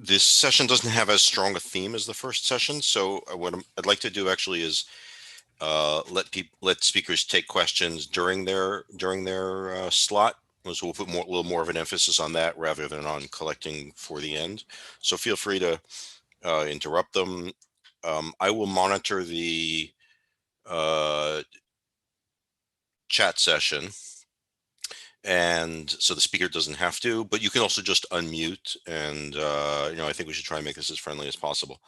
this session doesn't have as strong a theme as the first session, so what I'd like to do actually is let speakers take questions during their slot. So we'll put a little more of an emphasis on that rather than on collecting for the end. So feel free to interrupt them. I will monitor the chat session, and so the speaker doesn't have to, but you can also just unmute, and I think we should try and make this as friendly as possible.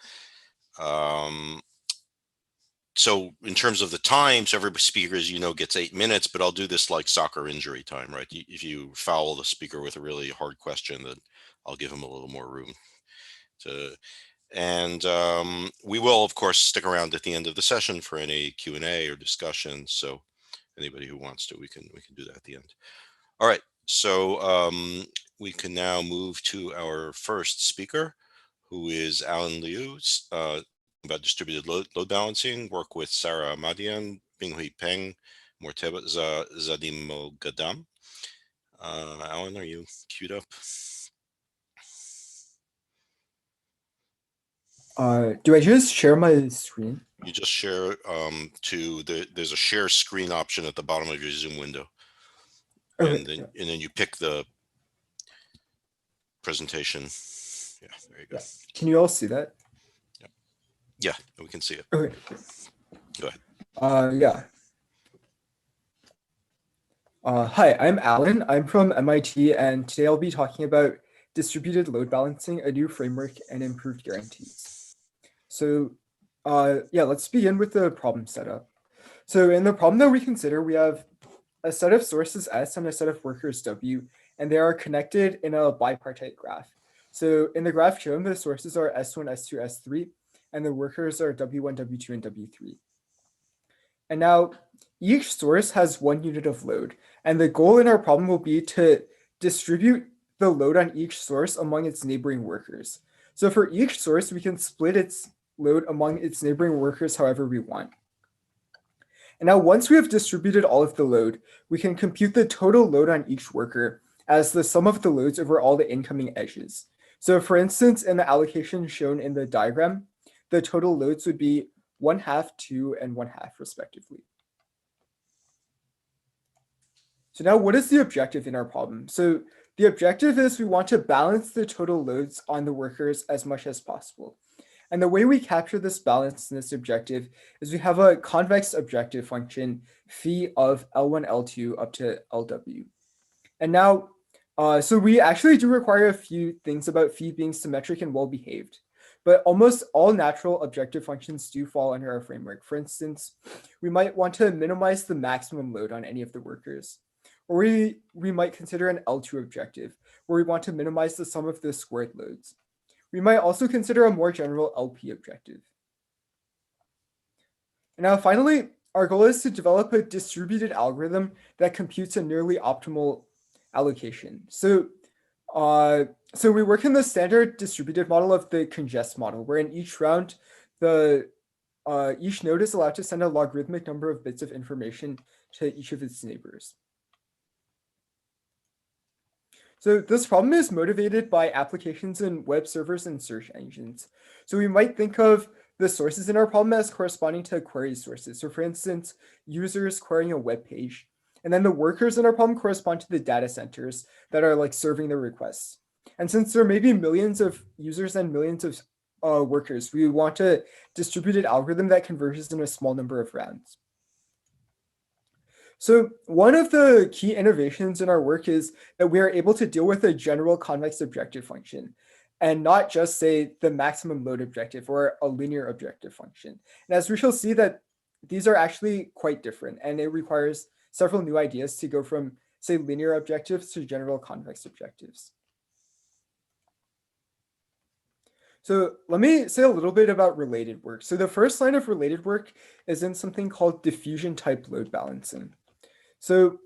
So in terms of the time, so every speaker, as you know, gets 8 minutes, but I'll do this like soccer injury time, right? If you foul the speaker with a really hard question, then I'll give him a little more room to. And we will, of course, stick around at the end of the session for any Q&A or discussion. So anybody who wants to, we can do that at the end. All right, so we can now move to our first speaker, who is Alan Liu, about distributed load balancing, work with Sara, Ahmadian, Binghui, Peng, Morteza, Zadimoghaddam. Alan, are you queued up? Do I just share my screen? You just share there's a share screen option at the bottom of your Zoom window. Okay, and then you pick the presentation. Yeah, there you go. Yeah. Can you all see that? Yeah, we can see it. Okay. Go ahead. Yeah. Hi, I'm Alan. I'm from MIT, and today I'll be talking about distributed load balancing, a new framework, and improved guarantees. So, yeah, let's begin with the problem setup. So in the problem that we consider, we have a set of sources S and a set of workers W, and they are connected in a bipartite graph. So in the graph shown, the sources are S1, S2, S3, and the workers are W1, W2, and W3. And now each source has 1 unit of load, and the goal in our problem will be to distribute the load on each source among its neighboring workers. So for each source, we can split its load among its neighboring workers however we want. And now once we have distributed all of the load, we can compute the total load on each worker as the sum of the loads over all the incoming edges. So for instance, in the allocation shown in the diagram, the total loads would be 1/2, 2, and 1/2 respectively. So now what is the objective in our problem? So the objective is we want to balance the total loads on the workers as much as possible. And the way we capture this balance in this objective is we have a convex objective function phi of L1, L2 up to LW. And now, so we actually do require a few things about phi being symmetric and well-behaved. But almost all natural objective functions do fall under our framework. For instance, we might want to minimize the maximum load on any of the workers. Or we might consider an L2 objective, where we want to minimize the sum of the squared loads. We might also consider a more general LP objective. And now finally, our goal is to develop a distributed algorithm that computes a nearly optimal allocation. So we work in the standard distributed model of the congest model, where in each round, each node is allowed to send a logarithmic number of bits of information to each of its neighbors. So this problem is motivated by applications in web servers and search engines. So we might think of the sources in our problem as corresponding to query sources. So for instance, users querying a web page. And then the workers in our problem correspond to the data centers that are like serving the requests. And since there may be millions of users and millions of workers, we want a distributed algorithm that converges in a small number of rounds. So one of the key innovations in our work is that we are able to deal with a general convex objective function and not just say the maximum load objective or a linear objective function. And as we shall see that these are actually quite different, and it requires several new ideas to go from, say, linear objectives to general convex objectives. So let me say a little bit about related work. So the first line of related work is in something called diffusion type load balancing. So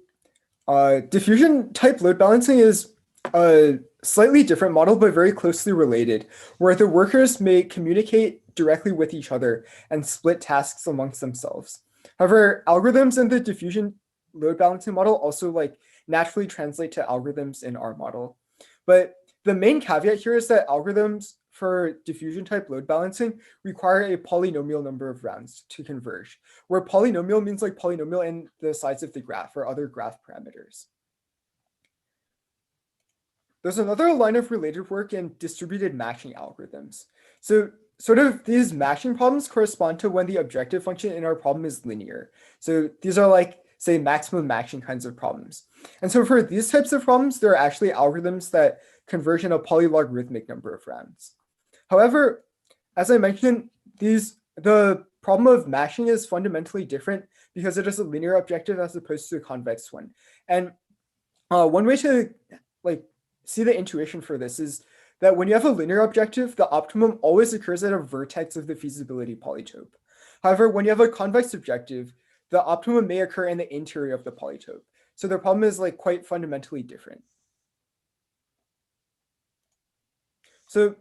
diffusion type load balancing is a slightly different model, but very closely related, where the workers may communicate directly with each other and split tasks amongst themselves. However, algorithms in the diffusion load balancing model also naturally translate to algorithms in our model. But the main caveat here is that algorithms for diffusion type load balancing require a polynomial number of rounds to converge, where polynomial means like polynomial in the sides of the graph or other graph parameters. There's another line of related work in distributed matching algorithms. So sort of these matching problems correspond to when the objective function in our problem is linear. So these are like, say, maximum matching kinds of problems. And so for these types of problems, there are actually algorithms that converge in a polylogarithmic number of rounds. However, as I mentioned, the problem of matching is fundamentally different because it is a linear objective as opposed to a convex one. And one way to see the intuition for this is that when you have a linear objective, the optimum always occurs at a vertex of the feasibility polytope. However, when you have a convex objective, the optimum may occur in the interior of the polytope. So the problem is quite fundamentally different. So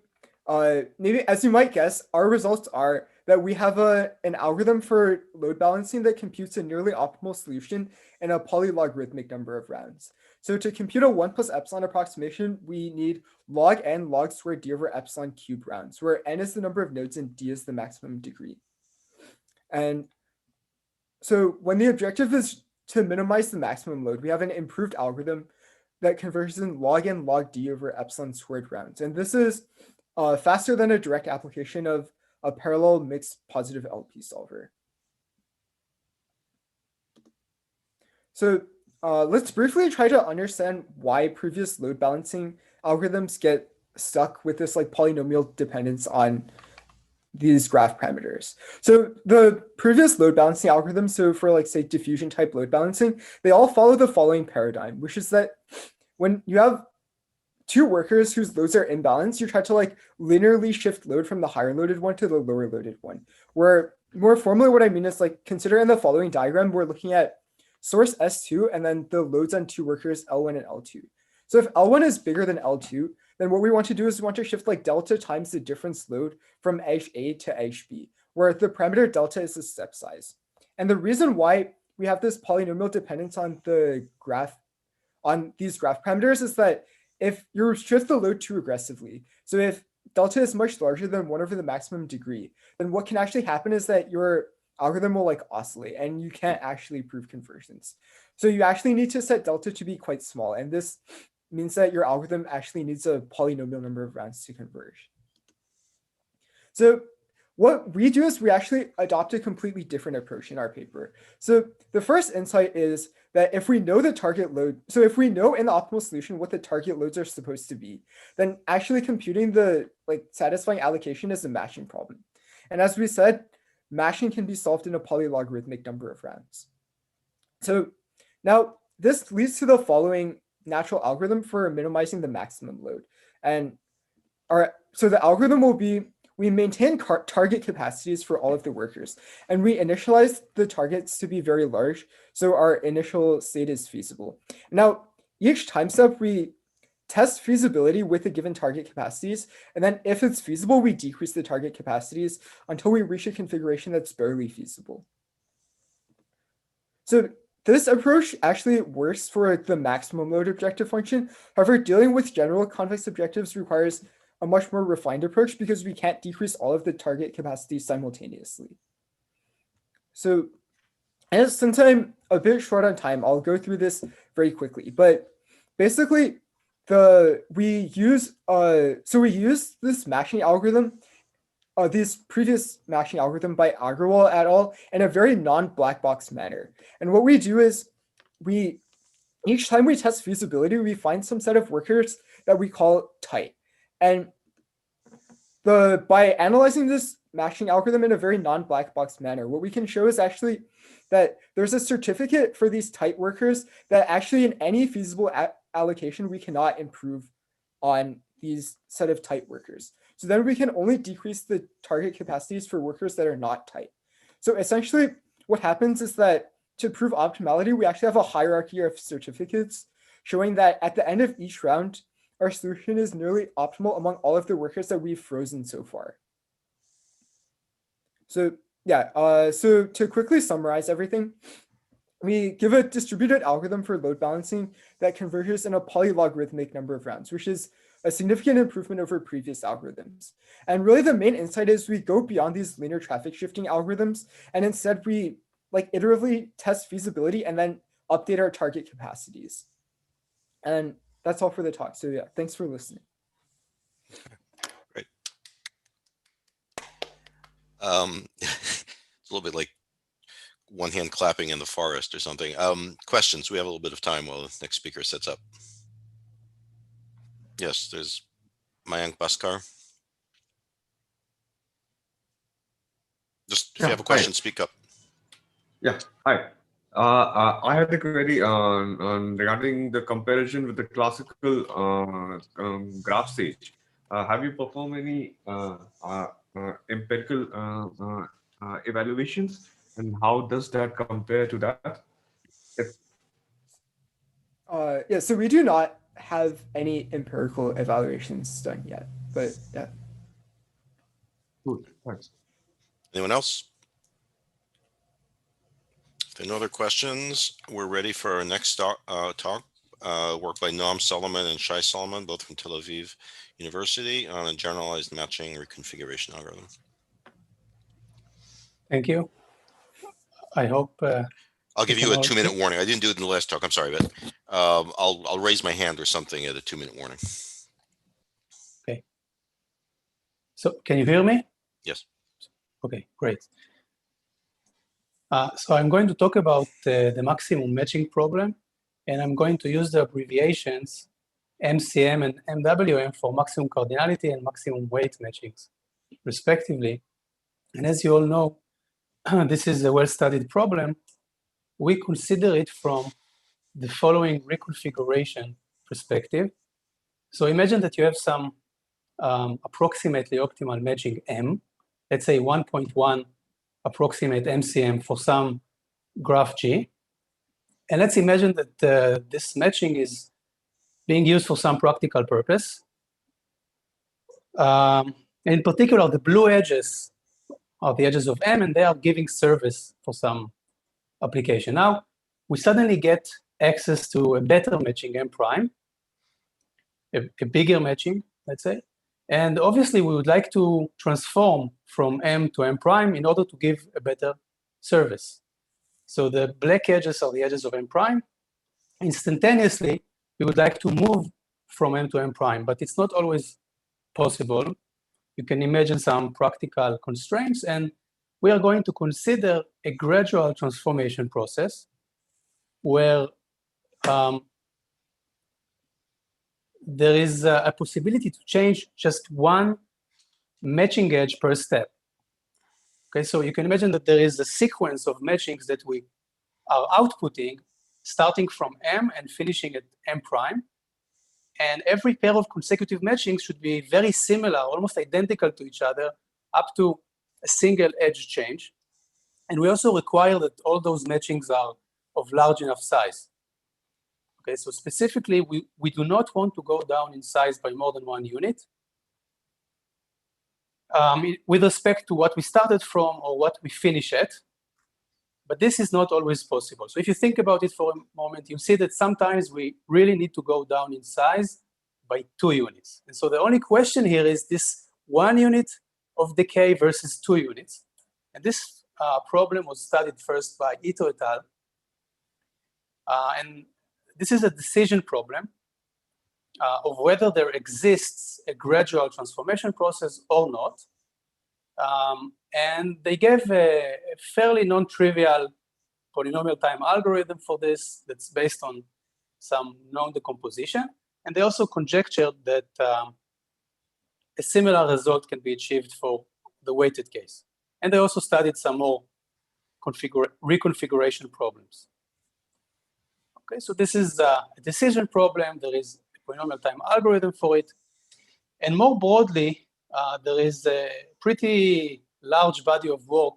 maybe, as you might guess, our results are that we have an algorithm for load balancing that computes a nearly optimal solution in a polylogarithmic number of rounds. So to compute a 1 plus epsilon approximation, we need log n log squared d over epsilon cubed rounds, where n is the number of nodes and d is the maximum degree. And so when the objective is to minimize the maximum load, we have an improved algorithm that converges in log n log d over epsilon squared rounds. And this is faster than a direct application of a parallel mixed positive LP solver. So let's briefly try to understand why previous load balancing algorithms get stuck with this polynomial dependence on these graph parameters. So the previous load balancing algorithms, so for say diffusion type load balancing, they all follow the following paradigm, which is that when you have two workers whose loads are imbalanced, you try to linearly shift load from the higher loaded one to the lower loaded one. Where more formally what I mean is consider in the following diagram, we're looking at source S2 and then the loads on two workers L1 and L2. So if L1 is bigger than L2, then what we want to do is we want to shift delta times the difference load from edge A to edge B, where the parameter delta is the step size. And the reason why we have this polynomial dependence on the graph, on these graph parameters, is that if you shift the load too aggressively, so if delta is much larger than 1 over the maximum degree, then what can actually happen is that your algorithm will oscillate and you can't actually prove convergence. So you actually need to set delta to be quite small, and this means that your algorithm actually needs a polynomial number of rounds to converge. So what we do is we actually adopt a completely different approach in our paper. So the first insight is that if we know the target load, so if we know in the optimal solution what the target loads are supposed to be, then actually computing the satisfying allocation is a matching problem. And as we said, matching can be solved in a polylogarithmic number of rounds. So now this leads to the following natural algorithm for minimizing the maximum load. And so the algorithm will be, we maintain target capacities for all of the workers, and we initialize the targets to be very large, so our initial state is feasible. Now, each time step, we test feasibility with the given target capacities, and then if it's feasible, we decrease the target capacities until we reach a configuration that's barely feasible. So this approach actually works for the maximum load objective function. However, dealing with general convex objectives requires a much more refined approach because we can't decrease all of the target capacities simultaneously. So, and since I'm a bit short on time, I'll go through this very quickly. But basically, we use this matching algorithm, this previous matching algorithm by Agrawal et al. In a very non-black box manner. And what we do is each time we test feasibility, we find some set of workers that we call tight. And by analyzing this matching algorithm in a very non-black box manner, what we can show is actually that there's a certificate for these tight workers that actually in any feasible allocation, we cannot improve on these set of tight workers. So then we can only decrease the target capacities for workers that are not tight. So essentially what happens is that to prove optimality, we actually have a hierarchy of certificates showing that at the end of each round, our solution is nearly optimal among all of the workers that we've frozen so far. So yeah, so to quickly summarize everything, we give a distributed algorithm for load balancing that converges in a polylogarithmic number of rounds, which is a significant improvement over previous algorithms. And really the main insight is we go beyond these linear traffic shifting algorithms, and instead we like iteratively test feasibility and then update our target capacities. And that's all for the talk. So yeah, thanks for listening. Great. It's a little bit like one hand clapping in the forest or something. Questions? We have a little bit of time while the next speaker sets up. Yes, there's Mayank Bhaskar. Just if you have a question, speak up. Yeah, hi. I had a query on regarding the comparison with the classical graph stage. Have you performed any empirical evaluations, and how does that compare to that? Yeah, so we do not have any empirical evaluations done yet, but yeah. Good, thanks. Anyone else? If there are no other questions, we're ready for our next talk, work by Noam Solomon and Shay Solomon, both from Tel Aviv University, on a generalized matching reconfiguration algorithm. Thank you. I hope I'll give you a 2-minute warning. I didn't do it in the last talk. I'm sorry, but I'll raise my hand or something at a 2-minute warning. Okay. So can you hear me? Yes. Okay, great. So I'm going to talk about the maximum matching problem, and I'm going to use the abbreviations MCM and MWM for maximum cardinality and maximum weight matchings, respectively. And as you all know, this is a well-studied problem. We consider it from the following reconfiguration perspective. So imagine that you have some approximately optimal matching M, let's say 1.1 approximate MCM for some graph G. And let's imagine that this matching is being used for some practical purpose. In particular, the blue edges are the edges of M, and they are giving service for some application. Now, we suddenly get access to a better matching M prime, a bigger matching, let's say. And obviously, we would like to transform from M to M prime in order to give a better service. So the black edges are the edges of M prime. Instantaneously, we would like to move from M to M prime, but it's not always possible. You can imagine some practical constraints, and we are going to consider a gradual transformation process where there is a possibility to change just one matching edge per step. Okay, so you can imagine that there is a sequence of matchings that we are outputting, starting from M and finishing at M prime. And every pair of consecutive matchings should be very similar, almost identical to each other, up to a single edge change. And we also require that all those matchings are of large enough size. Okay, so specifically, we do not want to go down in size by more than 1 unit with respect to what we started from or what we finish at. But this is not always possible. So if you think about it for a moment, you'll see that sometimes we really need to go down in size by 2 units. And so the only question here is this 1 unit of decay versus 2 units. And this problem was studied first by Ito et al. And this is a decision problem of whether there exists a gradual transformation process or not. And they gave a fairly non-trivial polynomial time algorithm for this that's based on some known decomposition. And they also conjectured that a similar result can be achieved for the weighted case. And they also studied some more reconfiguration problems. Okay, so this is a decision problem. There is a polynomial time algorithm for it. And more broadly, there is a pretty large body of work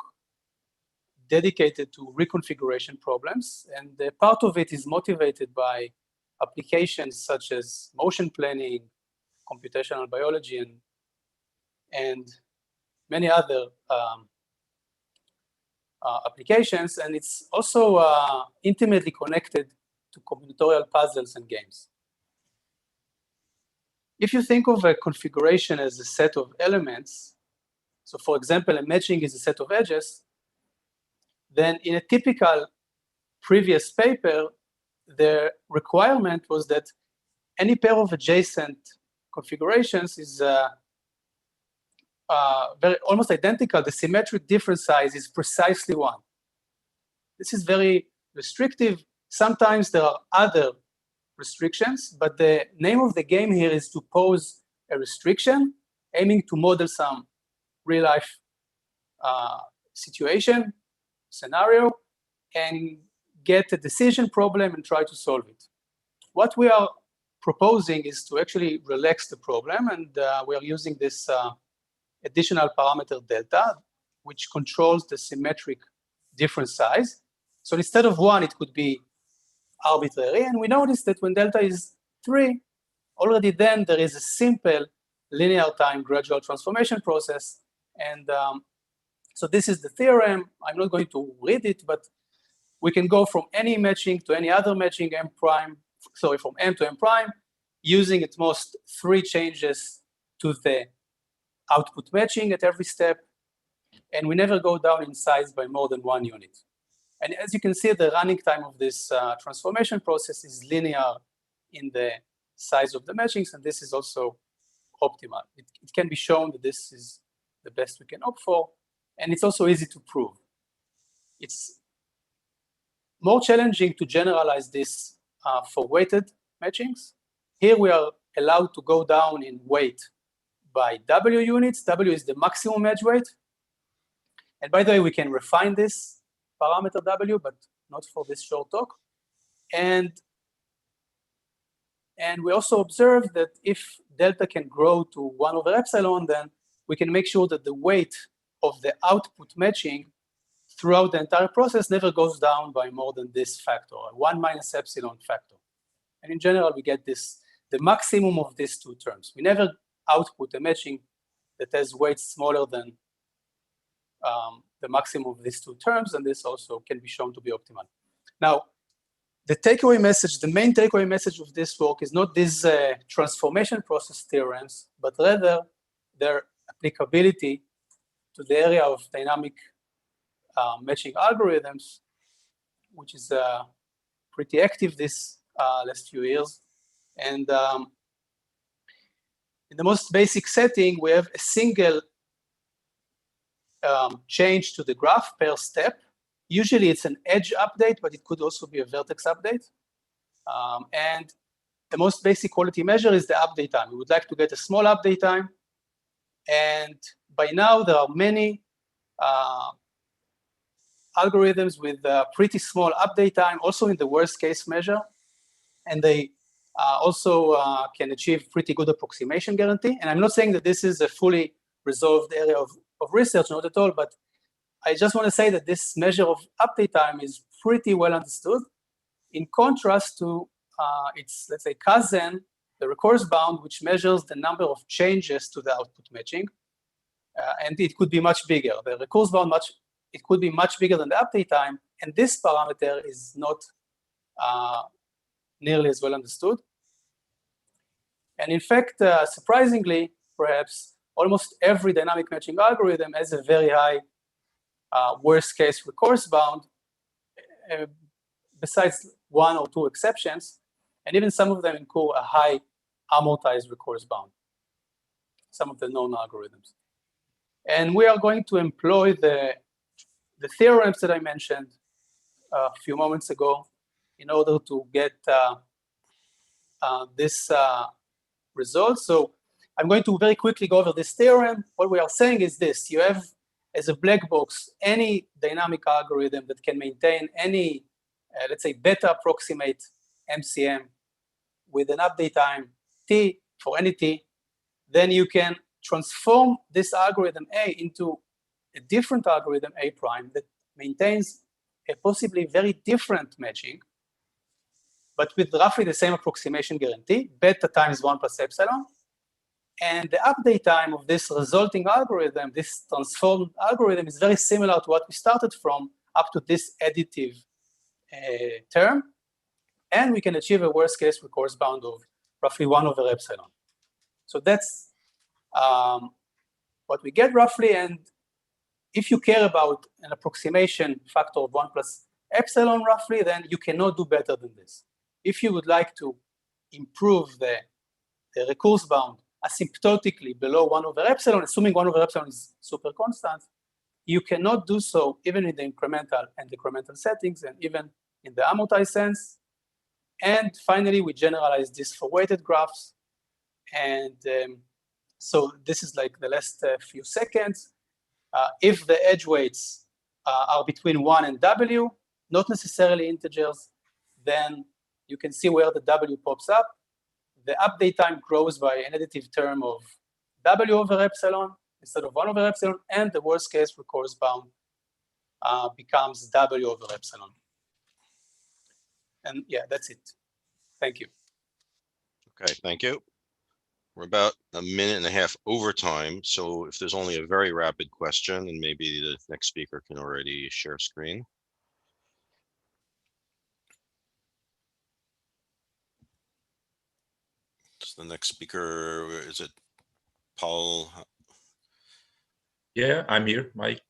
dedicated to reconfiguration problems. And part of it is motivated by applications such as motion planning, computational biology, and many other applications. And it's also intimately connected to combinatorial puzzles and games. if you think of a configuration as a set of elements, so for example, a matching is a set of edges, then in a typical previous paper, the requirement was that any pair of adjacent configurations is almost identical. The symmetric difference size is precisely 1. This is very restrictive. Sometimes there are other restrictions, but the name of the game here is to pose a restriction, aiming to model some real-life situation, scenario, and get a decision problem and try to solve it. What we are proposing is to actually relax the problem, and we are using this additional parameter delta, which controls the symmetric difference size. So instead of 1, it could be arbitrary, and we notice that when delta is 3, already then there is a simple linear time gradual transformation process. And so this is the theorem. I'm not going to read it, but we can go from any matching to any other matching M prime, sorry, from M to M prime, using at most 3 changes to the output matching at every step. And we never go down in size by more than 1 unit. And as you can see, the running time of this transformation process is linear in the size of the matchings, and this is also optimal. It can be shown that this is the best we can opt for, and it's also easy to prove. It's more challenging to generalize this for weighted matchings. Here we are allowed to go down in weight by W units. W is the maximum edge weight. And by the way, we can refine this parameter W, but not for this short talk. And we also observe that if delta can grow to 1 over epsilon, then we can make sure that the weight of the output matching throughout the entire process never goes down by more than this factor, 1 minus epsilon factor. And in general, we get this, the maximum of these 2 terms. We never output a matching that has weights smaller than the maximum of these 2 terms, and this also can be shown to be optimal. Now, the takeaway message, the main takeaway message of this work is not these transformation process theorems, but rather their applicability to the area of dynamic matching algorithms, which is pretty active this last few years. And in the most basic setting, we have a single change to the graph per step. Usually it's an edge update, but it could also be a vertex update. And the most basic quality measure is the update time. We would like to get a small update time. And by now, there are many algorithms with pretty small update time, also in the worst case measure. And they also can achieve pretty good approximation guarantee. And I'm not saying that this is a fully resolved area of research, not at all, but I just want to say that this measure of update time is pretty well understood, in contrast to its, let's say, cousin, the recurse bound, which measures the number of changes to the output matching. And it could be much bigger. The recurse bound, it could be much bigger than the update time, and this parameter is not nearly as well understood. And in fact, surprisingly, perhaps, almost every dynamic matching algorithm has a very high worst case recurse bound, besides 1 or 2 exceptions, and even some of them incur a high amortized recurse bound, some of the known algorithms. And we are going to employ the theorems that I mentioned a few moments ago in order to get this result. So I'm going to very quickly go over this theorem. What we are saying is this: you have as a black box any dynamic algorithm that can maintain any, let's say, beta approximate MCM with an update time t for any t. Then you can transform this algorithm A into a different algorithm A prime that maintains a possibly very different matching, but with roughly the same approximation guarantee, beta times 1 plus epsilon. And the update time of this resulting algorithm, this transformed algorithm, is very similar to what we started from up to this additive term. And we can achieve a worst case recurse bound of roughly 1 over epsilon. So that's what we get roughly. And if you care about an approximation factor of 1 plus epsilon roughly, then you cannot do better than this. If you would like to improve the recurse bound asymptotically below 1 over epsilon, assuming 1 over epsilon is super constant, you cannot do so even in the incremental and decremental settings and even in the amortized sense. And finally, we generalize this for weighted graphs. And so this is like the last few seconds. If the edge weights are between 1 and W, not necessarily integers, then you can see where the W pops up. The update time grows by an additive term of W over epsilon instead of 1 over epsilon, and the worst case recurse bound becomes W over epsilon. And yeah, that's it. Thank you. Okay, thank you. We're about a minute and a half over time, so if there's only a very rapid question, and maybe the next speaker can already share screen. So the next speaker, is it Paul? Yeah, I'm here, Mike.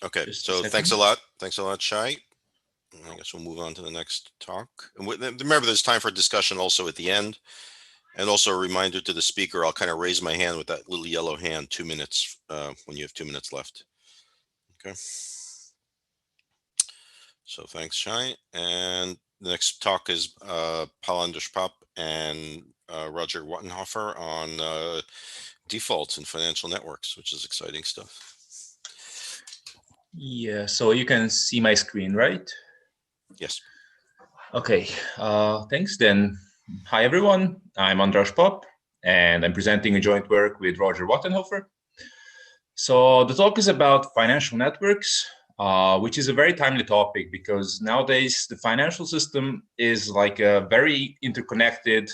Okay, so thanks a lot. Thanks a lot, Shay. I guess we'll move on to the next talk. And remember, there's time for discussion also at the end. And also a reminder to the speaker, I'll kind of raise my hand with that little yellow hand, 2 minutes, when you have 2 minutes left. Okay. So thanks, Shay. And the next talk is András Papp and Roger Wattenhofer on defaults in financial networks, which is exciting stuff. Yeah, so you can see my screen, right? Yes. Okay, thanks then. Hi, everyone. I'm András Papp, and I'm presenting a joint work with Roger Wattenhofer. So the talk is about financial networks, which is a very timely topic because nowadays the financial system is like a very interconnected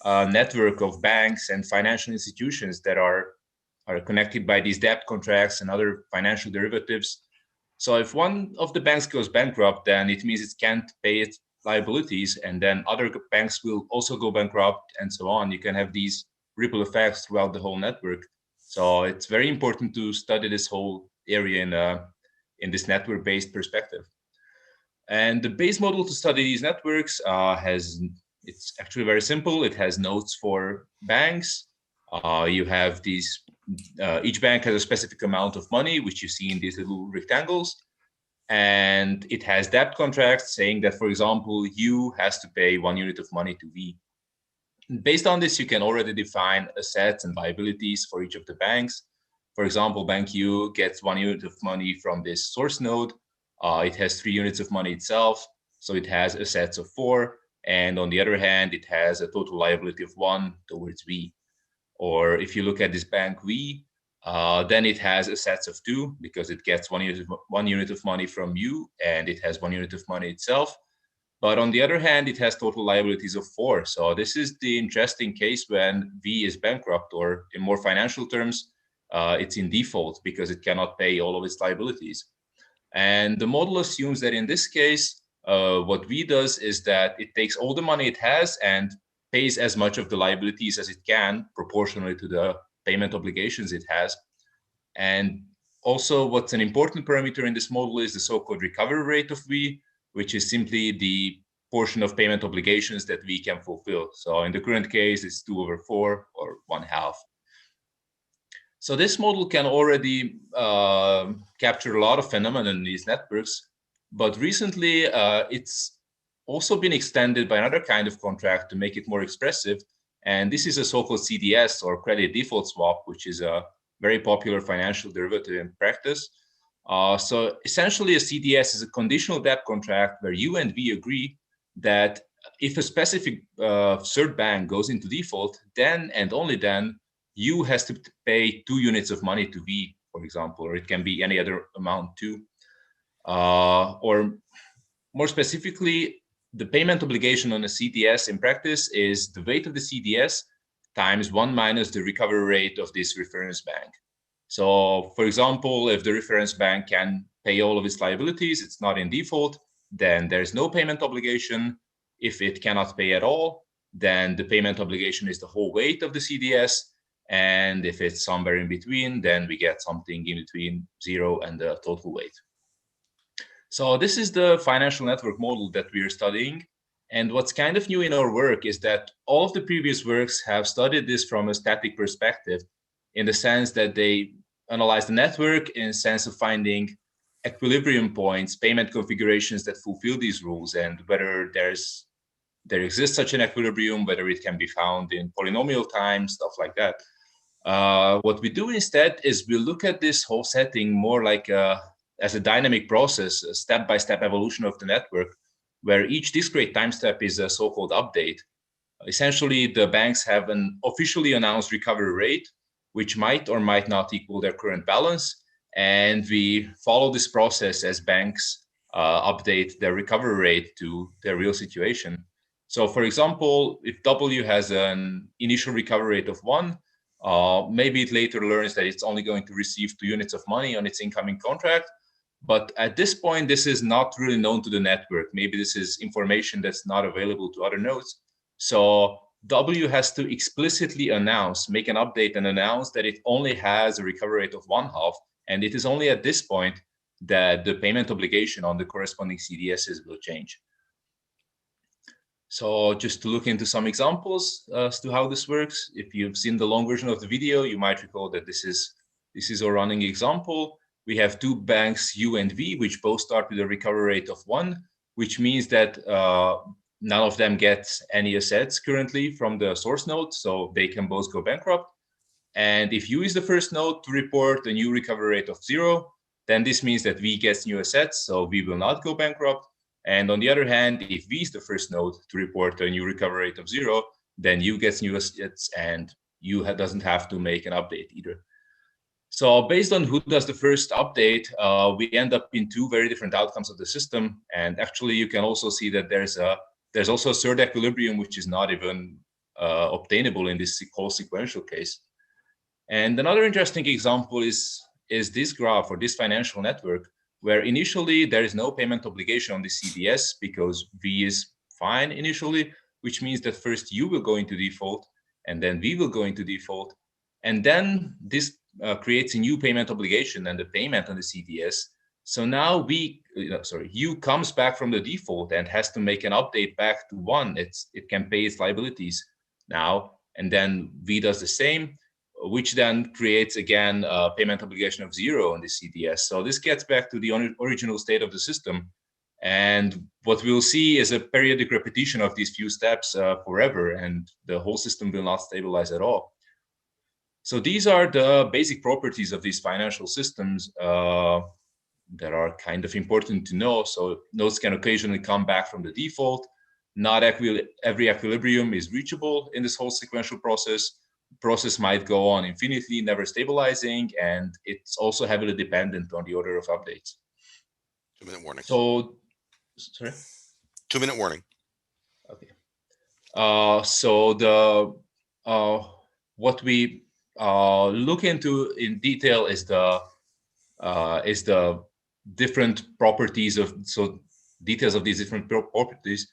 network of banks and financial institutions that are connected by these debt contracts and other financial derivatives. So if one of the banks goes bankrupt, then it means it can't pay its liabilities, and then other banks will also go bankrupt, and so on. You can have these ripple effects throughout the whole network. So it's very important to study this whole area in this network-based perspective. And the base model to study these networks it's actually very simple. It has nodes for banks. You have these, each bank has a specific amount of money, which you see in these little rectangles. And it has debt contracts saying that, for example, U has to pay 1 unit of money to V. Based on this, you can already define assets and liabilities for each of the banks. For example, Bank U gets 1 unit of money from this source node. It has 3 units of money itself, so it has assets of 4. And on the other hand, it has a total liability of 1 towards V. Or if you look at this Bank V, then it has assets of 2 because it gets 1 unit of money from U, and it has 1 unit of money itself. But on the other hand, it has total liabilities of 4. So this is the interesting case when V is bankrupt, or in more financial terms, it's in default because it cannot pay all of its liabilities. And the model assumes that in this case, what V does is that it takes all the money it has and pays as much of the liabilities as it can proportionally to the payment obligations it has. And also what's an important parameter in this model is the so-called recovery rate of V, which is simply the portion of payment obligations that V can fulfill. So in the current case, it's 2 over 4 or 1/2. So this model can already capture a lot of phenomena in these networks, but recently it's also been extended by another kind of contract to make it more expressive. And this is a so-called CDS, or credit default swap, which is a very popular financial derivative in practice. So essentially a CDS is a conditional debt contract where U and V agree that if a specific third bank goes into default, then and only then U has to pay 2 units of money to V, for example, or it can be any other amount too. Or more specifically, the payment obligation on a CDS in practice is the weight of the CDS times 1 minus the recovery rate of this reference bank. So, for example, if the reference bank can pay all of its liabilities, it's not in default, then there's no payment obligation. If it cannot pay at all, then the payment obligation is the whole weight of the CDS. And if it's somewhere in between, then we get something in between 0 and the total weight. So this is the financial network model that we are studying. And what's kind of new in our work is that all of the previous works have studied this from a static perspective, in the sense that they analyze the network in the sense of finding equilibrium points, payment configurations that fulfill these rules, and whether there exists such an equilibrium, whether it can be found in polynomial time, stuff like that. What we do instead is we look at this whole setting more like as a dynamic process, a step-by-step evolution of the network, where each discrete time step is a so-called update. Essentially, the banks have an officially announced recovery rate, which might or might not equal their current balance. And we follow this process as banks update their recovery rate to their real situation. So for example, if W has an initial recovery rate of 1, maybe it later learns that it's only going to receive 2 units of money on its incoming contract. But at this point, this is not really known to the network. Maybe this is information that's not available to other nodes. So W has to explicitly announce, make an update and announce that it only has a recovery rate of 1/2. And it is only at this point that the payment obligation on the corresponding CDSs will change. So just to look into some examples as to how this works, if you've seen the long version of the video, you might recall that this is a running example. We have 2 banks, U and V, which both start with a recovery rate of 1, which means that none of them get any assets currently from the source node, so they can both go bankrupt. And if U is the first node to report a new recovery rate of 0, then this means that V gets new assets, so V will not go bankrupt. And on the other hand, if V is the first node to report a new recovery rate of 0, then U gets new assets and U doesn't have to make an update either. So based on who does the first update, we end up in 2 very different outcomes of the system. And actually, you can also see that there's also a third equilibrium, which is not even obtainable in this whole sequential case. And another interesting example is this graph or this financial network, where initially there is no payment obligation on the CDS because V is fine initially, which means that first U will go into default and then V will go into default. And then this creates a new payment obligation and the payment on the CDS. So now U comes back from the default and has to make an update back to 1. It can pay its liabilities now, and then V does the same, which then creates again a payment obligation of 0 on the CDS. So this gets back to the original state of the system. And what we'll see is a periodic repetition of these few steps forever, and the whole system will not stabilize at all. So these are the basic properties of these financial systems that are kind of important to know. So nodes can occasionally come back from the default. Not every equilibrium is reachable in this whole sequential process. The process might go on infinitely, never stabilizing, and it's also heavily dependent on the order of updates. 2-minute warning. So, sorry? 2-minute warning. Okay. So what we look into in detail is the different properties of details of these different properties.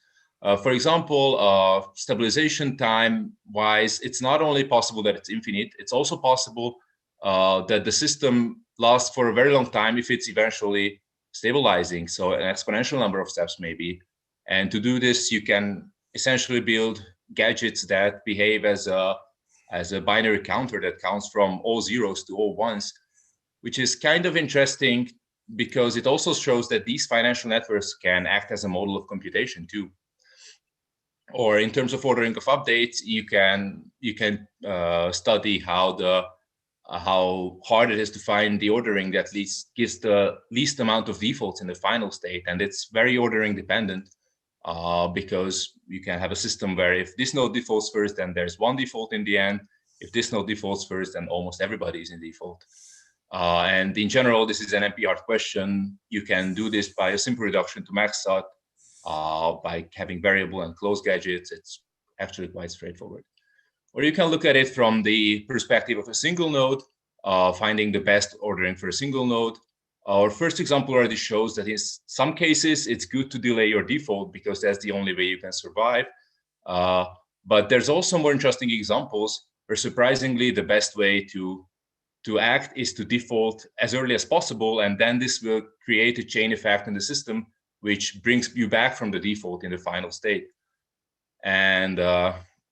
For example, stabilization time wise, it's not only possible that it's infinite, it's also possible that the system lasts for a very long time if it's eventually stabilizing. So an exponential number of steps maybe. And to do this, you can essentially build gadgets that behave as a binary counter that counts from all zeros to all ones, which is kind of interesting because it also shows that these financial networks can act as a model of computation too. Or in terms of ordering of updates, you can study how hard it is to find the ordering that gives the least amount of defaults in the final state, and it's very ordering dependent because you can have a system where if this node defaults first, then there's 1 default in the end. If this node defaults first, then almost everybody is in default. And in general, this is an NP-hard question. You can do this by a simple reduction to maxsut. By having variable and closed gadgets, it's actually quite straightforward. Or you can look at it from the perspective of a single node, finding the best ordering for a single node. Our first example already shows that in some cases, it's good to delay your default because that's the only way you can survive. But there's also more interesting examples where surprisingly the best way to act is to default as early as possible, and then this will create a chain effect in the system, which brings you back from the default in the final state. And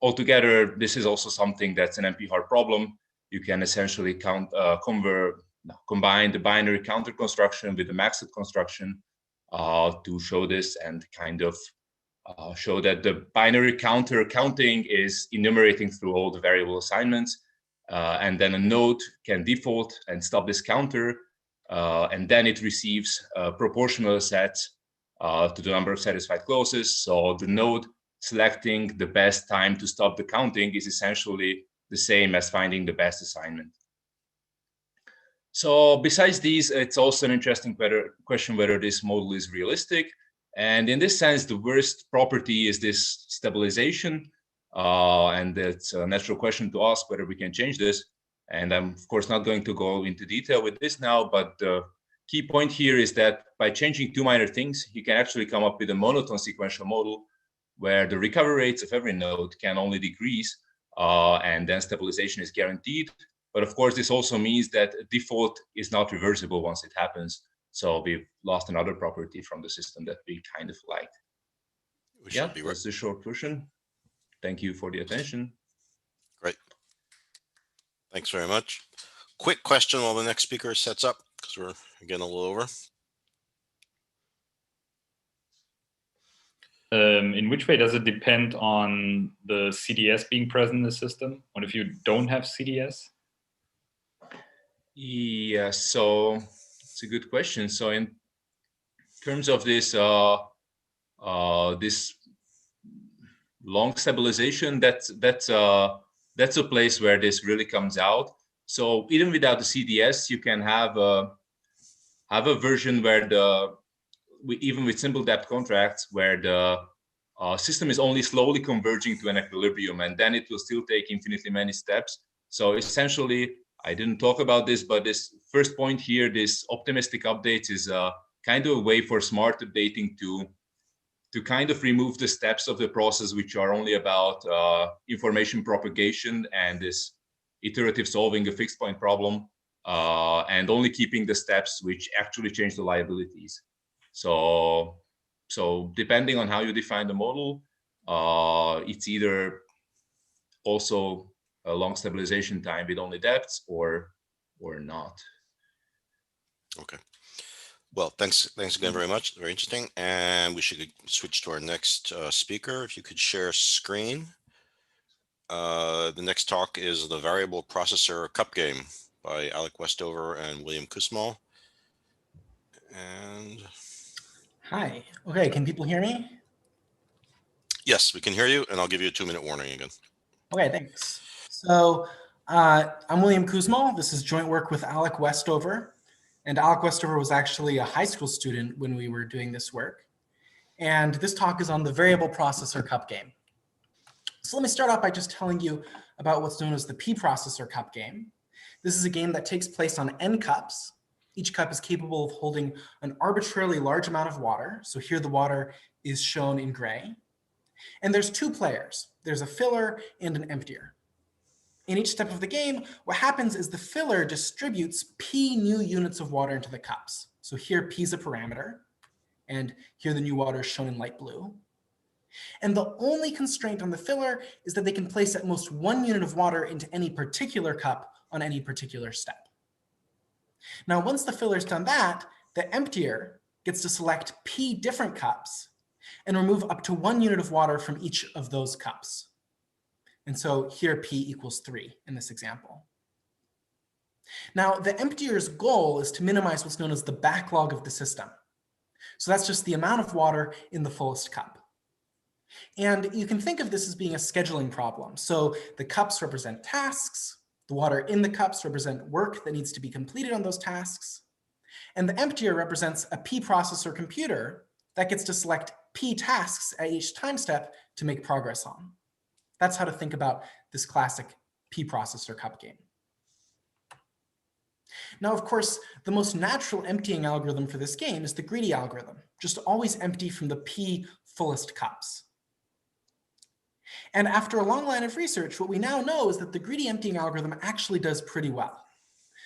altogether, this is also something that's an NP-hard problem. You can essentially combine the binary counter construction with the maxed construction to show this and kind of show that the binary counter counting is enumerating through all the variable assignments. And then a node can default and stop this counter, and then it receives a proportional set to the number of satisfied clauses. So the node selecting the best time to stop the counting is essentially the same as finding the best assignment. So besides these, it's also an interesting question whether this model is realistic. And in this sense, the worst property is this stabilization. And it's a natural question to ask whether we can change this. And I'm, of course, not going to go into detail with this now, but the key point here is that by changing two minor things, you can actually come up with a monotone sequential model where the recovery rates of every node can only decrease, and then stabilization is guaranteed. But of course, this also means that default is not reversible once it happens. So we've lost another property from the system that we kind of liked. Yeah, that's the short version. Thank you for the attention. Great. Thanks very much. Quick question while the next speaker sets up, because we're getting a little over. In which way does it depend on the CDS being present in the system? What if you don't have CDS? Yeah, so it's a good question. So in terms of this this long stabilization, that's a place where this really comes out. So even without the CDS, you can have a version where even with simple depth contracts, where the system is only slowly converging to an equilibrium, and then it will still take infinitely many steps. So essentially, I didn't talk about this, but this first point here, this optimistic updates, is kind of a way for smart updating to kind of remove the steps of the process, which are only about information propagation and this iterative solving a fixed point problem, and only keeping the steps which actually change the liabilities. So depending on how you define the model, it's either also a long stabilization time with only depths or not. Okay. Well, thanks again very much. Very interesting. And we should switch to our next speaker. If you could share screen. The next talk is the Variable Processor Cup Game by Alek Westover and William Kuszmaul. And hi. Okay, can people hear me? Yes, we can hear you, and I'll give you a 2-minute warning again. Okay, thanks. So I'm William Kuszmaul. This is joint work with Alek Westover. And Alek Westover was actually a high school student when we were doing this work. And this talk is on the Variable Processor Cup Game. So let me start off by just telling you about what's known as the P-processor cup game. This is a game that takes place on n cups. Each cup is capable of holding an arbitrarily large amount of water. So here the water is shown in gray. And there's two players. There's a filler and an emptier. In each step of the game, what happens is the filler distributes P new units of water into the cups. So here P is a parameter, and here the new water is shown in light blue. And the only constraint on the filler is that they can place at most 1 unit of water into any particular cup on any particular step. Now, once the filler's done that, the emptier gets to select P different cups and remove up to 1 unit of water from each of those cups. And so here P equals 3 in this example. Now, the emptier's goal is to minimize what's known as the backlog of the system. So that's just the amount of water in the fullest cup. And you can think of this as being a scheduling problem. So the cups represent tasks, the water in the cups represent work that needs to be completed on those tasks, and the emptier represents a P-processor computer that gets to select P tasks at each time step to make progress on. That's how to think about this classic P-processor cup game. Now, of course, the most natural emptying algorithm for this game is the greedy algorithm, just always empty from the P fullest cups. And after a long line of research, what we now know is that the greedy emptying algorithm actually does pretty well.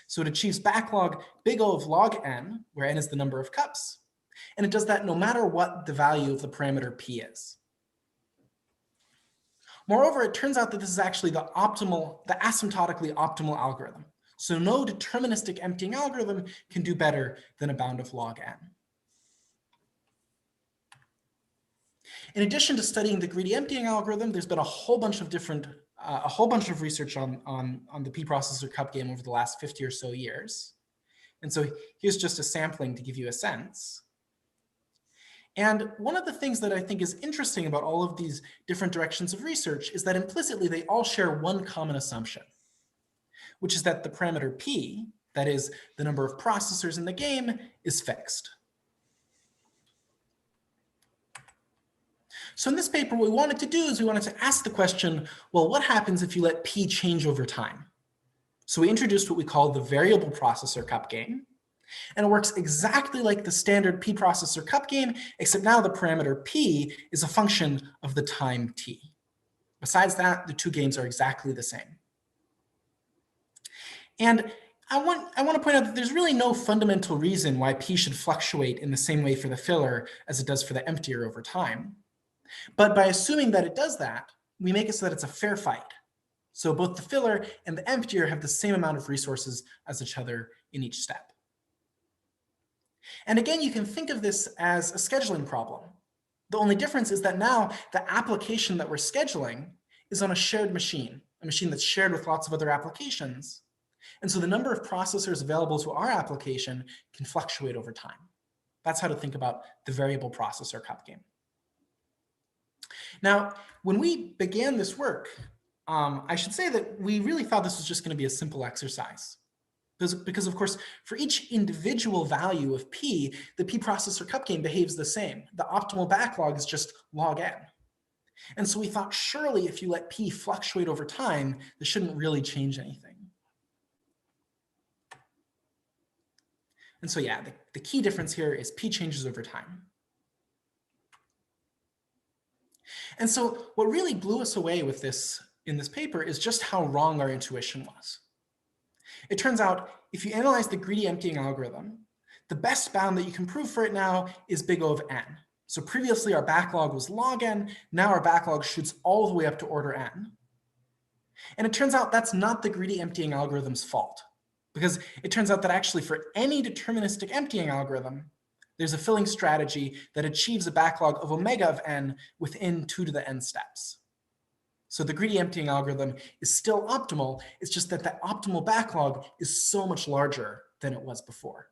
So it achieves backlog big O of log n, where n is the number of cups. And it does that no matter what the value of the parameter p is. Moreover, it turns out that this is actually the asymptotically optimal algorithm. So no deterministic emptying algorithm can do better than a bound of log n. In addition to studying the greedy emptying algorithm, there's been a whole bunch of research on the p-processor cup game over the last 50 or so years. And so here's just a sampling to give you a sense. And one of the things that I think is interesting about all of these different directions of research is that implicitly they all share one common assumption, which is that the parameter p, that is the number of processors in the game, is fixed. So in this paper, what we wanted to do is we wanted to ask the question, well, what happens if you let p change over time? So we introduced what we call the variable processor cup game. And it works exactly like the standard p-processor cup game, except now the parameter p is a function of the time t. Besides that, the two games are exactly the same. And I want to point out that there's really no fundamental reason why p should fluctuate in the same way for the filler as it does for the emptier over time. But by assuming that it does that, we make it so that it's a fair fight. So both the filler and the emptier have the same amount of resources as each other in each step. And again, you can think of this as a scheduling problem. The only difference is that now the application that we're scheduling is on a shared machine, a machine that's shared with lots of other applications. And so the number of processors available to our application can fluctuate over time. That's how to think about the variable processor cup game. Now, when we began this work, I should say that we really thought this was just going to be a simple exercise. Because of course, for each individual value of p, the p-processor cup game behaves the same. The optimal backlog is just log n. And so we thought, surely if you let p fluctuate over time, this shouldn't really change anything. And so yeah, the key difference here is p changes over time. And so what really blew us away with this in this paper is just how wrong our intuition was. It turns out if you analyze the greedy emptying algorithm, the best bound that you can prove for it now is big O of n. So previously our backlog was log n, now our backlog shoots all the way up to order n. And it turns out that's not the greedy emptying algorithm's fault, because it turns out that actually for any deterministic emptying algorithm, there's a filling strategy that achieves a backlog of omega of n within 2 to the n steps. So the greedy emptying algorithm is still optimal. It's just that the optimal backlog is so much larger than it was before.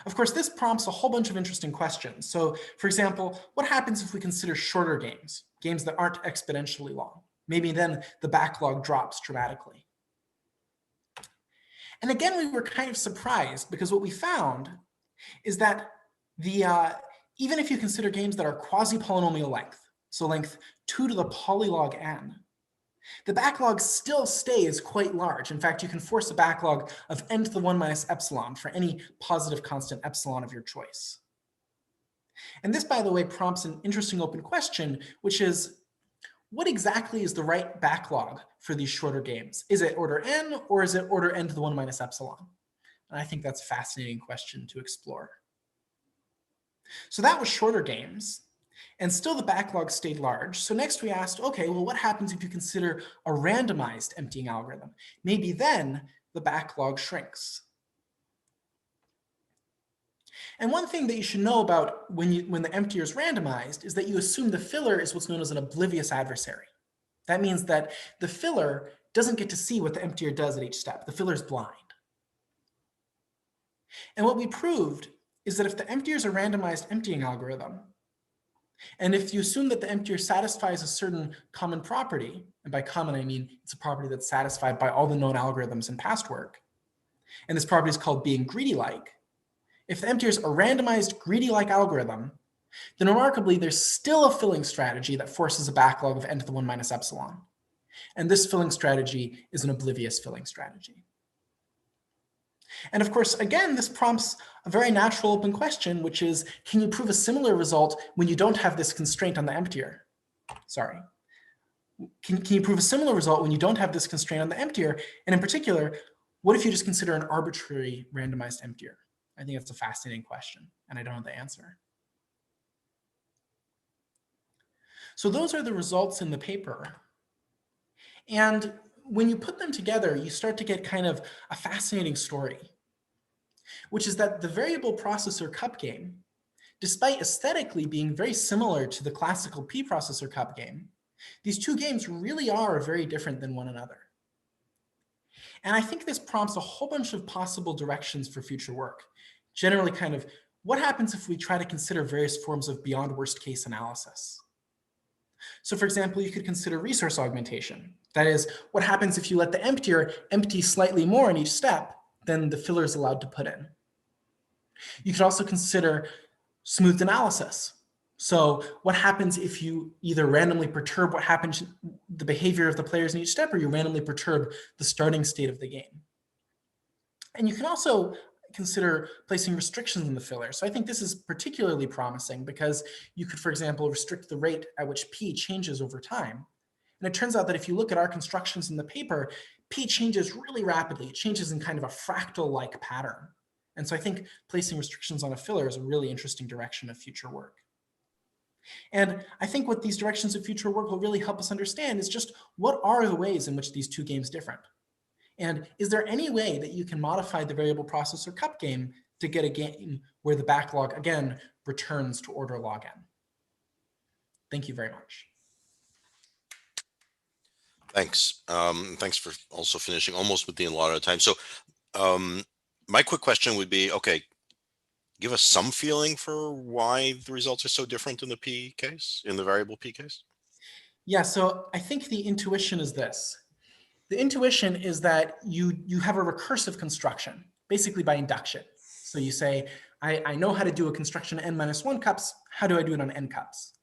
Of course, this prompts a whole bunch of interesting questions. So for example, what happens if we consider shorter games, games that aren't exponentially long? Maybe then the backlog drops dramatically. And again, we were kind of surprised because what we found is that even if you consider games that are quasi-polynomial length, so length 2 to the polylog n, the backlog still stays quite large. In fact, you can force a backlog of n to the 1 minus epsilon for any positive constant epsilon of your choice. And this, by the way, prompts an interesting open question, which is, what exactly is the right backlog for these shorter games? Is it order n, or is it order n to the 1 minus epsilon? And I think that's a fascinating question to explore. So that was shorter games. And still the backlog stayed large. So next we asked, okay, well, what happens if you consider a randomized emptying algorithm? Maybe then the backlog shrinks. And one thing that you should know about when the emptier is randomized is that you assume the filler is what's known as an oblivious adversary. That means that the filler doesn't get to see what the emptier does at each step. The filler is blind. And what we proved is that if the emptier is a randomized emptying algorithm, and if you assume that the emptier satisfies a certain common property, and by common I mean it's a property that's satisfied by all the known algorithms in past work, and this property is called being greedy-like, if the emptier is a randomized greedy-like algorithm, then remarkably there's still a filling strategy that forces a backlog of n to the 1 minus epsilon. And this filling strategy is an oblivious filling strategy. And of course, again, this prompts a very natural open question, which is, can you prove a similar result when you don't have this constraint on the emptier? sorry. Can you prove a similar result when you don't have this constraint on the emptier? And in particular, what if you just consider an arbitrary randomized emptier? I think that's a fascinating question, and I don't know the answer. So those are the results in the paper. And when you put them together, you start to get kind of a fascinating story, which is that the variable processor cup game, despite aesthetically being very similar to the classical P processor cup game, these two games really are very different than one another. And I think this prompts a whole bunch of possible directions for future work. Generally kind of, what happens if we try to consider various forms of beyond worst case analysis? So for example, you could consider resource augmentation. That is, what happens if you let the emptier empty slightly more in each step than the filler is allowed to put in? You could also consider smoothed analysis. So what happens if you either randomly perturb what happens, the behavior of the players in each step, or you randomly perturb the starting state of the game? And you can also consider placing restrictions in the filler. So I think this is particularly promising because you could, for example, restrict the rate at which P changes over time. And it turns out that if you look at our constructions in the paper, P changes really rapidly. It changes in kind of a fractal-like pattern. And so I think placing restrictions on a filler is a really interesting direction of future work. And I think what these directions of future work will really help us understand is just what are the ways in which these two games differ? And is there any way that you can modify the variable processor cup game to get a game where the backlog, again, returns to order log n? Thank you very much. Thanks. Thanks for also finishing almost with the allotted time. So my quick question would be, okay, give us some feeling for why the results are so different in the P case, in the variable P case? Yeah, so I think the intuition is this. The intuition is that you have a recursive construction, basically by induction. So you say, I know how to do a construction n-1 cups. How do I do it on n cups?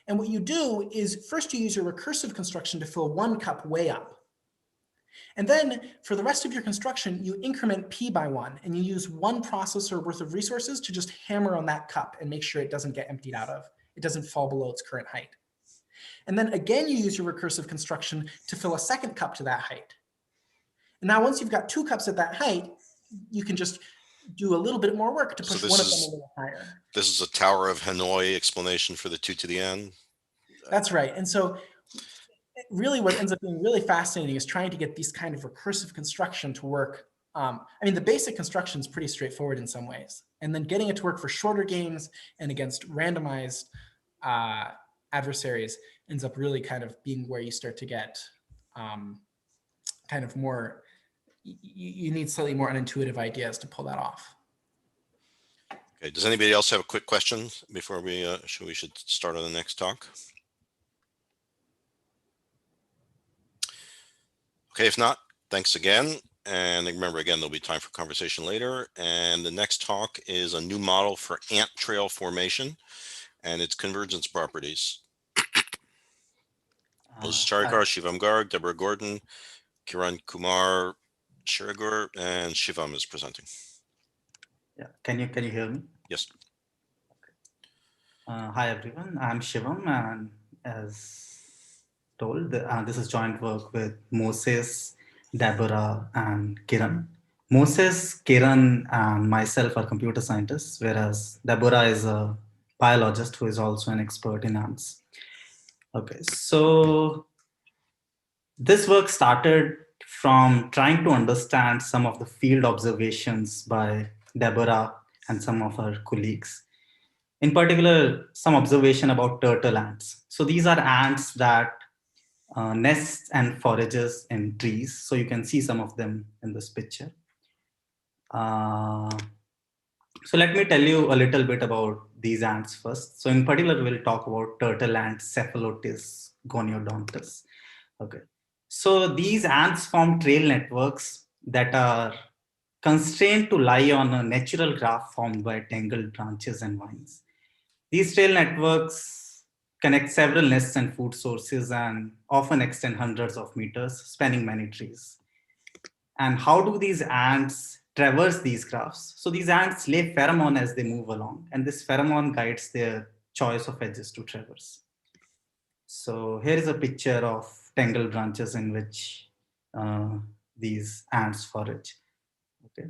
And what you do is first you use your recursive construction to fill one cup way up. And then for the rest of your construction, you increment P by 1, and you use one processor worth of resources to just hammer on that cup and make sure it doesn't get emptied out of. It doesn't fall below its current height. And then again, you use your recursive construction to fill a second cup to that height. And now once you've got 2 cups at that height, you can just do a little bit more work to push one of them a little higher. This is a Tower of Hanoi explanation for the 2 to the n? That's right. And so really what ends up being really fascinating is trying to get these kind of recursive construction to work. I mean, the basic construction is pretty straightforward in some ways. And then getting it to work for shorter games and against randomized adversaries ends up really kind of being where you start to get kind of more, you need slightly more unintuitive ideas to pull that off. Okay, does anybody else have a quick question before we should start on the next talk? Okay, if not, thanks again. And remember, again, there'll be time for conversation later. And the next talk is a new model for ant trail formation and its convergence properties. This is Charikar, Shivam Garg, Deborah Gordon, Kirankumar, Shiragur, and Shivam is presenting. Yeah, can you hear me? Yes. Hi everyone, I'm Shivam, and as told, this is joint work with Moses, Deborah, and Kiran. Moses, Kiran, and myself are computer scientists, whereas Deborah is a biologist who is also an expert in ants. Okay, so this work started from trying to understand some of the field observations by Deborah and some of her colleagues. In particular, some observation about turtle ants. So these are ants that nests and forages in trees. So you can see some of them in this picture. So let me tell you a little bit about these ants first. So in particular, we'll talk about turtle ant Cephalotes goniodontus. Okay. So these ants form trail networks that are constrained to lie on a natural graph formed by tangled branches and vines. These trail networks connect several nests and food sources and often extend hundreds of meters, spanning many trees. And how do these ants traverse these graphs? So these ants lay pheromone as they move along, and this pheromone guides their choice of edges to traverse. So here is a picture of tangled branches in which these ants forage. Okay.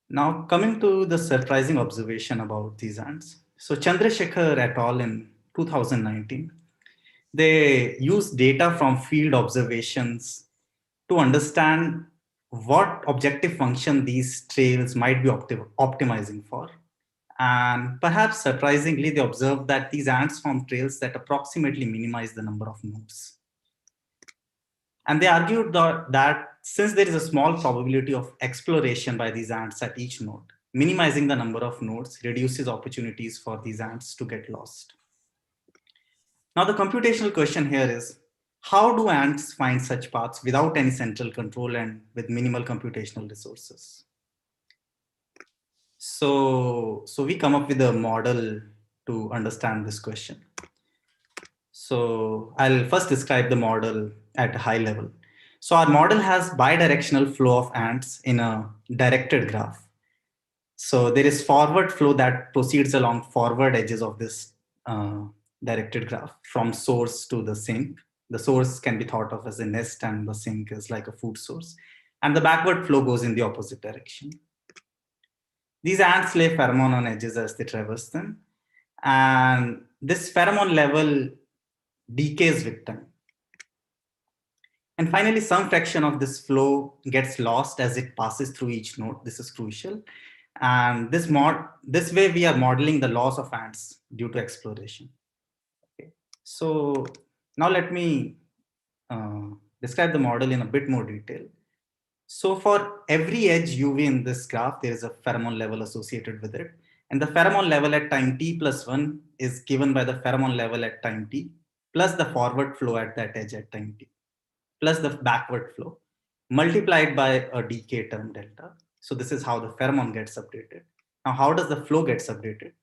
Now coming to the surprising observation about these ants. So Chandrasekhar et al. In 2019, they used data from field observations to understand what objective function these trails might be optimizing for. And perhaps surprisingly, they observed that these ants form trails that approximately minimize the number of nodes. And they argued that since there is a small probability of exploration by these ants at each node, minimizing the number of nodes reduces opportunities for these ants to get lost. Now, the computational question here is, how do ants find such paths without any central control and with minimal computational resources? So we come up with a model to understand this question. So I'll first describe the model at a high level. So our model has bidirectional flow of ants in a directed graph. So there is forward flow that proceeds along forward edges of this directed graph from source to the sink. The source can be thought of as a nest and the sink is like a food source. And the backward flow goes in the opposite direction. These ants lay pheromone on edges as they traverse them. And this pheromone level decays with time. And finally, some fraction of this flow gets lost as it passes through each node. This is crucial. And this way we are modeling the loss of ants due to exploration. Okay. So now let me describe the model in a bit more detail. So for every edge UV in this graph, there is a pheromone level associated with it. And the pheromone level at time t plus 1 is given by the pheromone level at time t plus the forward flow at that edge at time t plus the backward flow multiplied by a decay term delta. So this is how the pheromone gets updated. Now, how does the flow gets updated?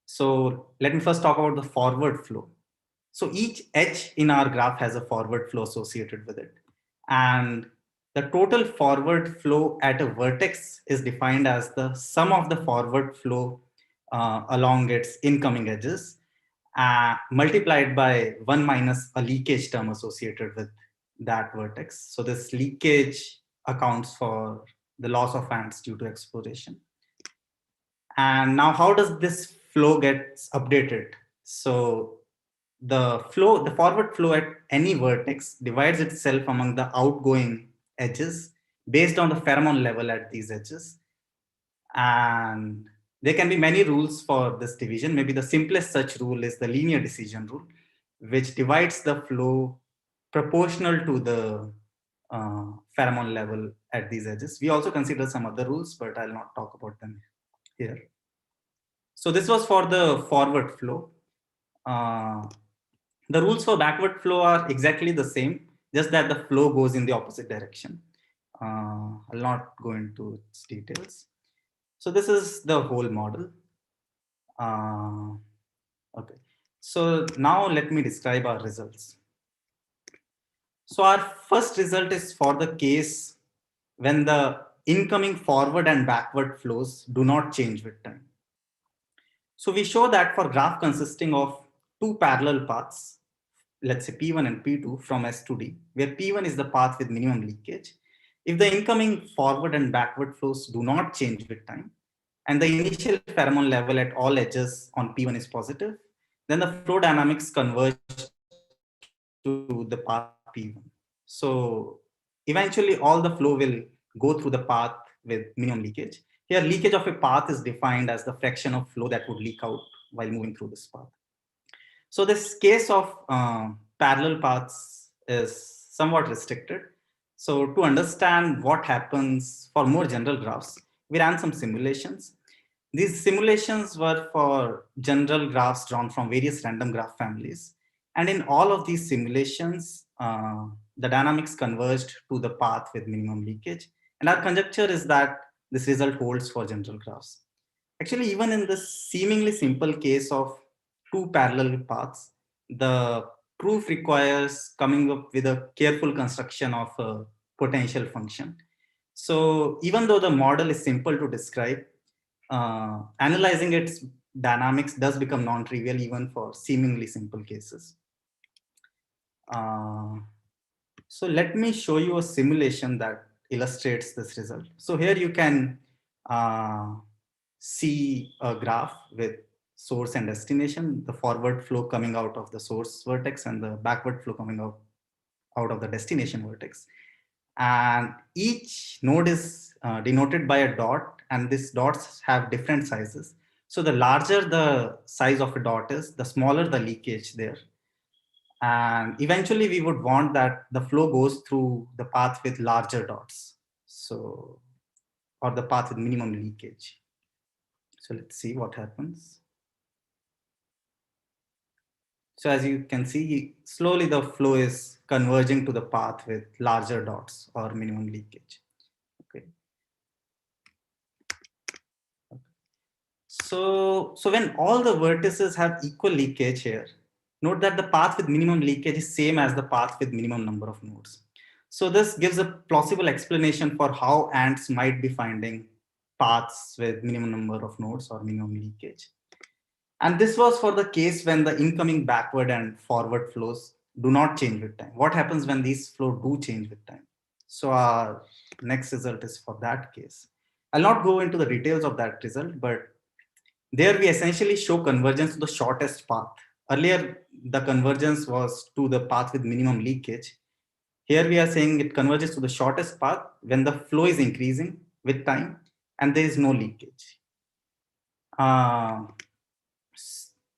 So let me first talk about the forward flow. So each edge in our graph has a forward flow associated with it. And the total forward flow at a vertex is defined as the sum of the forward flow along its incoming edges multiplied by 1 minus a leakage term associated with that vertex. So this leakage accounts for the loss of ants due to exploration. And now how does this flow get updated? So the forward flow at any vertex divides itself among the outgoing edges based on the pheromone level at these edges. And there can be many rules for this division. Maybe the simplest such rule is the linear decision rule, which divides the flow proportional to the pheromone level at these edges. We also consider some other rules, but I'll not talk about them here. So this was for the forward flow. The rules for backward flow are exactly the same, just that the flow goes in the opposite direction. I'll not go into its details. So this is the whole model. Okay. So now let me describe our results. So our first result is for the case when the incoming forward and backward flows do not change with time. So we show that for graph consisting of two parallel paths, let's say P1 and P2 from S to D, where P1 is the path with minimum leakage, if the incoming forward and backward flows do not change with time, and the initial pheromone level at all edges on P1 is positive, then the flow dynamics converge to the path P1. So eventually all the flow will go through the path with minimum leakage. Here, leakage of a path is defined as the fraction of flow that would leak out while moving through this path. So this case of parallel paths is somewhat restricted. So to understand what happens for more general graphs, we ran some simulations. These simulations were for general graphs drawn from various random graph families. And in all of these simulations, the dynamics converged to the path with minimum leakage. And our conjecture is that this result holds for general graphs. Actually, even in this seemingly simple case of two parallel paths, the proof requires coming up with a careful construction of a potential function. So even though the model is simple to describe, analyzing its dynamics does become non-trivial even for seemingly simple cases. So let me show you a simulation that illustrates this result. So here you can see a graph with source and destination, the forward flow coming out of the source vertex and the backward flow coming out of the destination vertex. And each node is denoted by a dot, and these dots have different sizes. So the larger the size of a dot is, the smaller the leakage there. And eventually we would want that the flow goes through the path with larger dots. So, or the path with minimum leakage. So let's see what happens. So as you can see, slowly the flow is converging to the path with larger dots or minimum leakage. Okay. So when all the vertices have equal leakage here, note that the path with minimum leakage is same as the path with minimum number of nodes. So this gives a plausible explanation for how ants might be finding paths with minimum number of nodes or minimum leakage. And this was for the case when the incoming backward and forward flows do not change with time. What happens when these flows do change with time? So our next result is for that case. I'll not go into the details of that result, but there we essentially show convergence to the shortest path. Earlier, the convergence was to the path with minimum leakage. Here we are saying it converges to the shortest path when the flow is increasing with time and there is no leakage.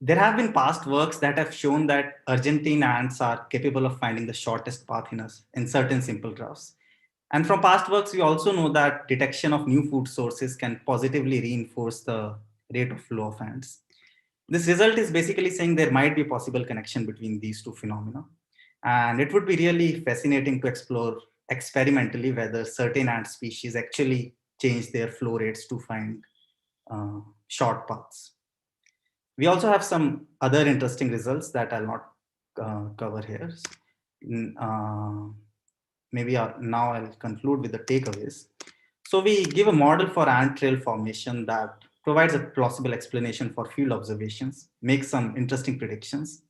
There have been past works that have shown that Argentine ants are capable of finding the shortest path in certain simple graphs. And from past works, we also know that detection of new food sources can positively reinforce the rate of flow of ants. This result is basically saying there might be a possible connection between these two phenomena. And it would be really fascinating to explore experimentally whether certain ant species actually change their flow rates to find short paths. We also have some other interesting results that I'll not cover here. Maybe now I'll conclude with the takeaways. So we give a model for ant trail formation that provides a plausible explanation for field observations, makes some interesting predictions,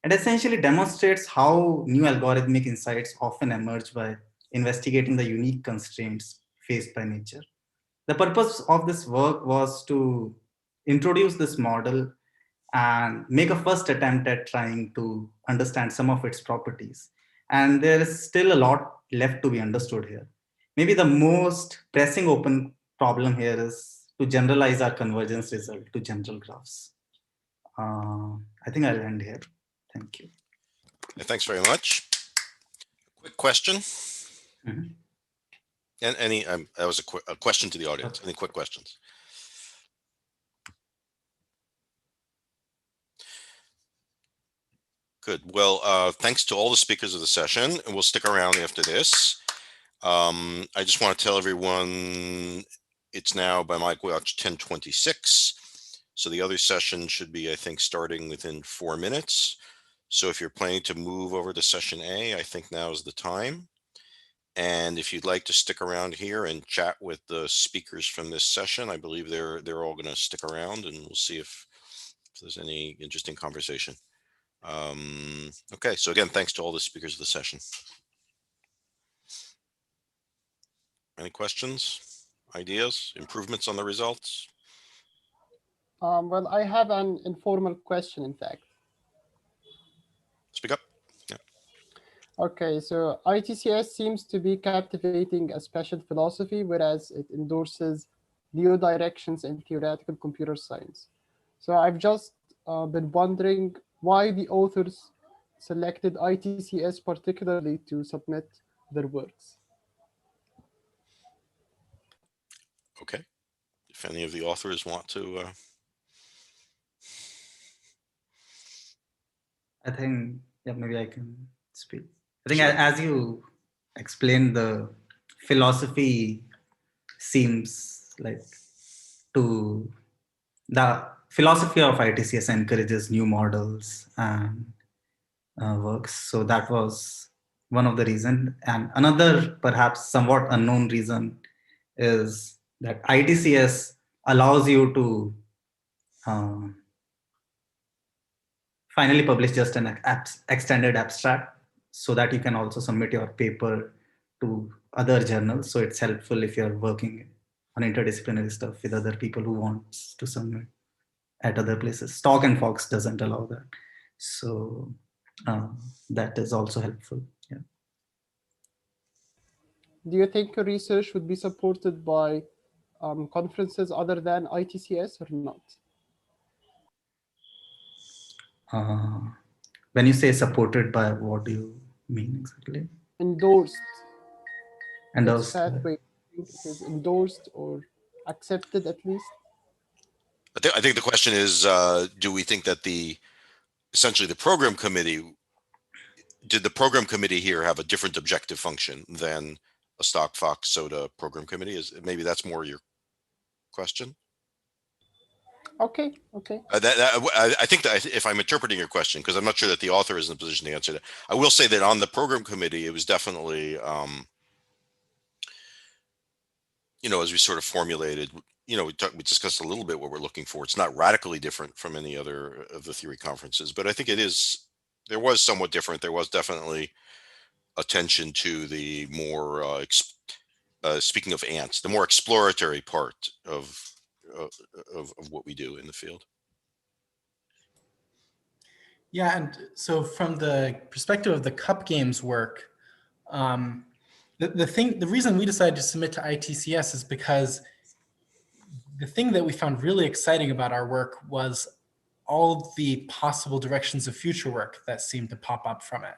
and essentially demonstrates how new algorithmic insights often emerge by investigating the unique constraints faced by nature. The purpose of this work was to introduce this model and make a first attempt at trying to understand some of its properties. And there is still a lot left to be understood here. Maybe the most pressing open problem here is to generalize our convergence result to general graphs. I think I'll end here. Thank you. Thanks very much. Quick question. Mm-hmm. And any that was a question to the audience. Any quick questions? Good. Well, thanks to all the speakers of the session, and we'll stick around after this. I just want to tell everyone it's now by my watch 10:26. So the other session should be, I think, starting within 4 minutes. So if you're planning to move over to session A, I think now is the time. And if you'd like to stick around here and chat with the speakers from this session, I believe they're all going to stick around, and we'll see if there's any interesting conversation. Okay, so again, thanks to all the speakers of the session. Any questions, ideas, improvements on the results? Well, I have an informal question, in fact. Speak up. Yeah. Okay, so ITCS seems to be captivating a special philosophy, whereas it endorses new directions in theoretical computer science. So I've just been wondering why the authors selected ITCS particularly to submit their works. Okay. If any of the authors want to. I think, yeah, maybe I can speak. I think as you explained, the philosophy seems like the philosophy of ITCS encourages new models and works. So that was one of the reasons. And another perhaps somewhat unknown reason is that ITCS allows you to finally publish just an extended abstract. so that you can also submit your paper to other journals. So it's helpful if you're working on interdisciplinary stuff with other people who want to submit at other places. Stock and Fox doesn't allow that. So that is also helpful. Yeah. Do you think your research would be supported by conferences other than ITCS or not? When you say supported by, what do you mean exactly? Endorsed. Endorsed. Pathway, I think it is endorsed or accepted at least. I think the question is, do we think that essentially the program committee, did the program committee here have a different objective function than a Stock Fox Soda program committee? Maybe that's more your question? Okay. I think that if I'm interpreting your question, because I'm not sure that the author is in a position to answer that, I will say that on the program committee, it was definitely, as we sort of formulated, we discussed a little bit what we're looking for. It's not radically different from any other of the theory conferences, but I think there was somewhat different. There was definitely attention to the more, speaking of ants, the more exploratory part of what we do in the field. Yeah, and so from the perspective of the Cup Games work, the reason we decided to submit to ITCS is because the thing that we found really exciting about our work was all the possible directions of future work that seemed to pop up from it.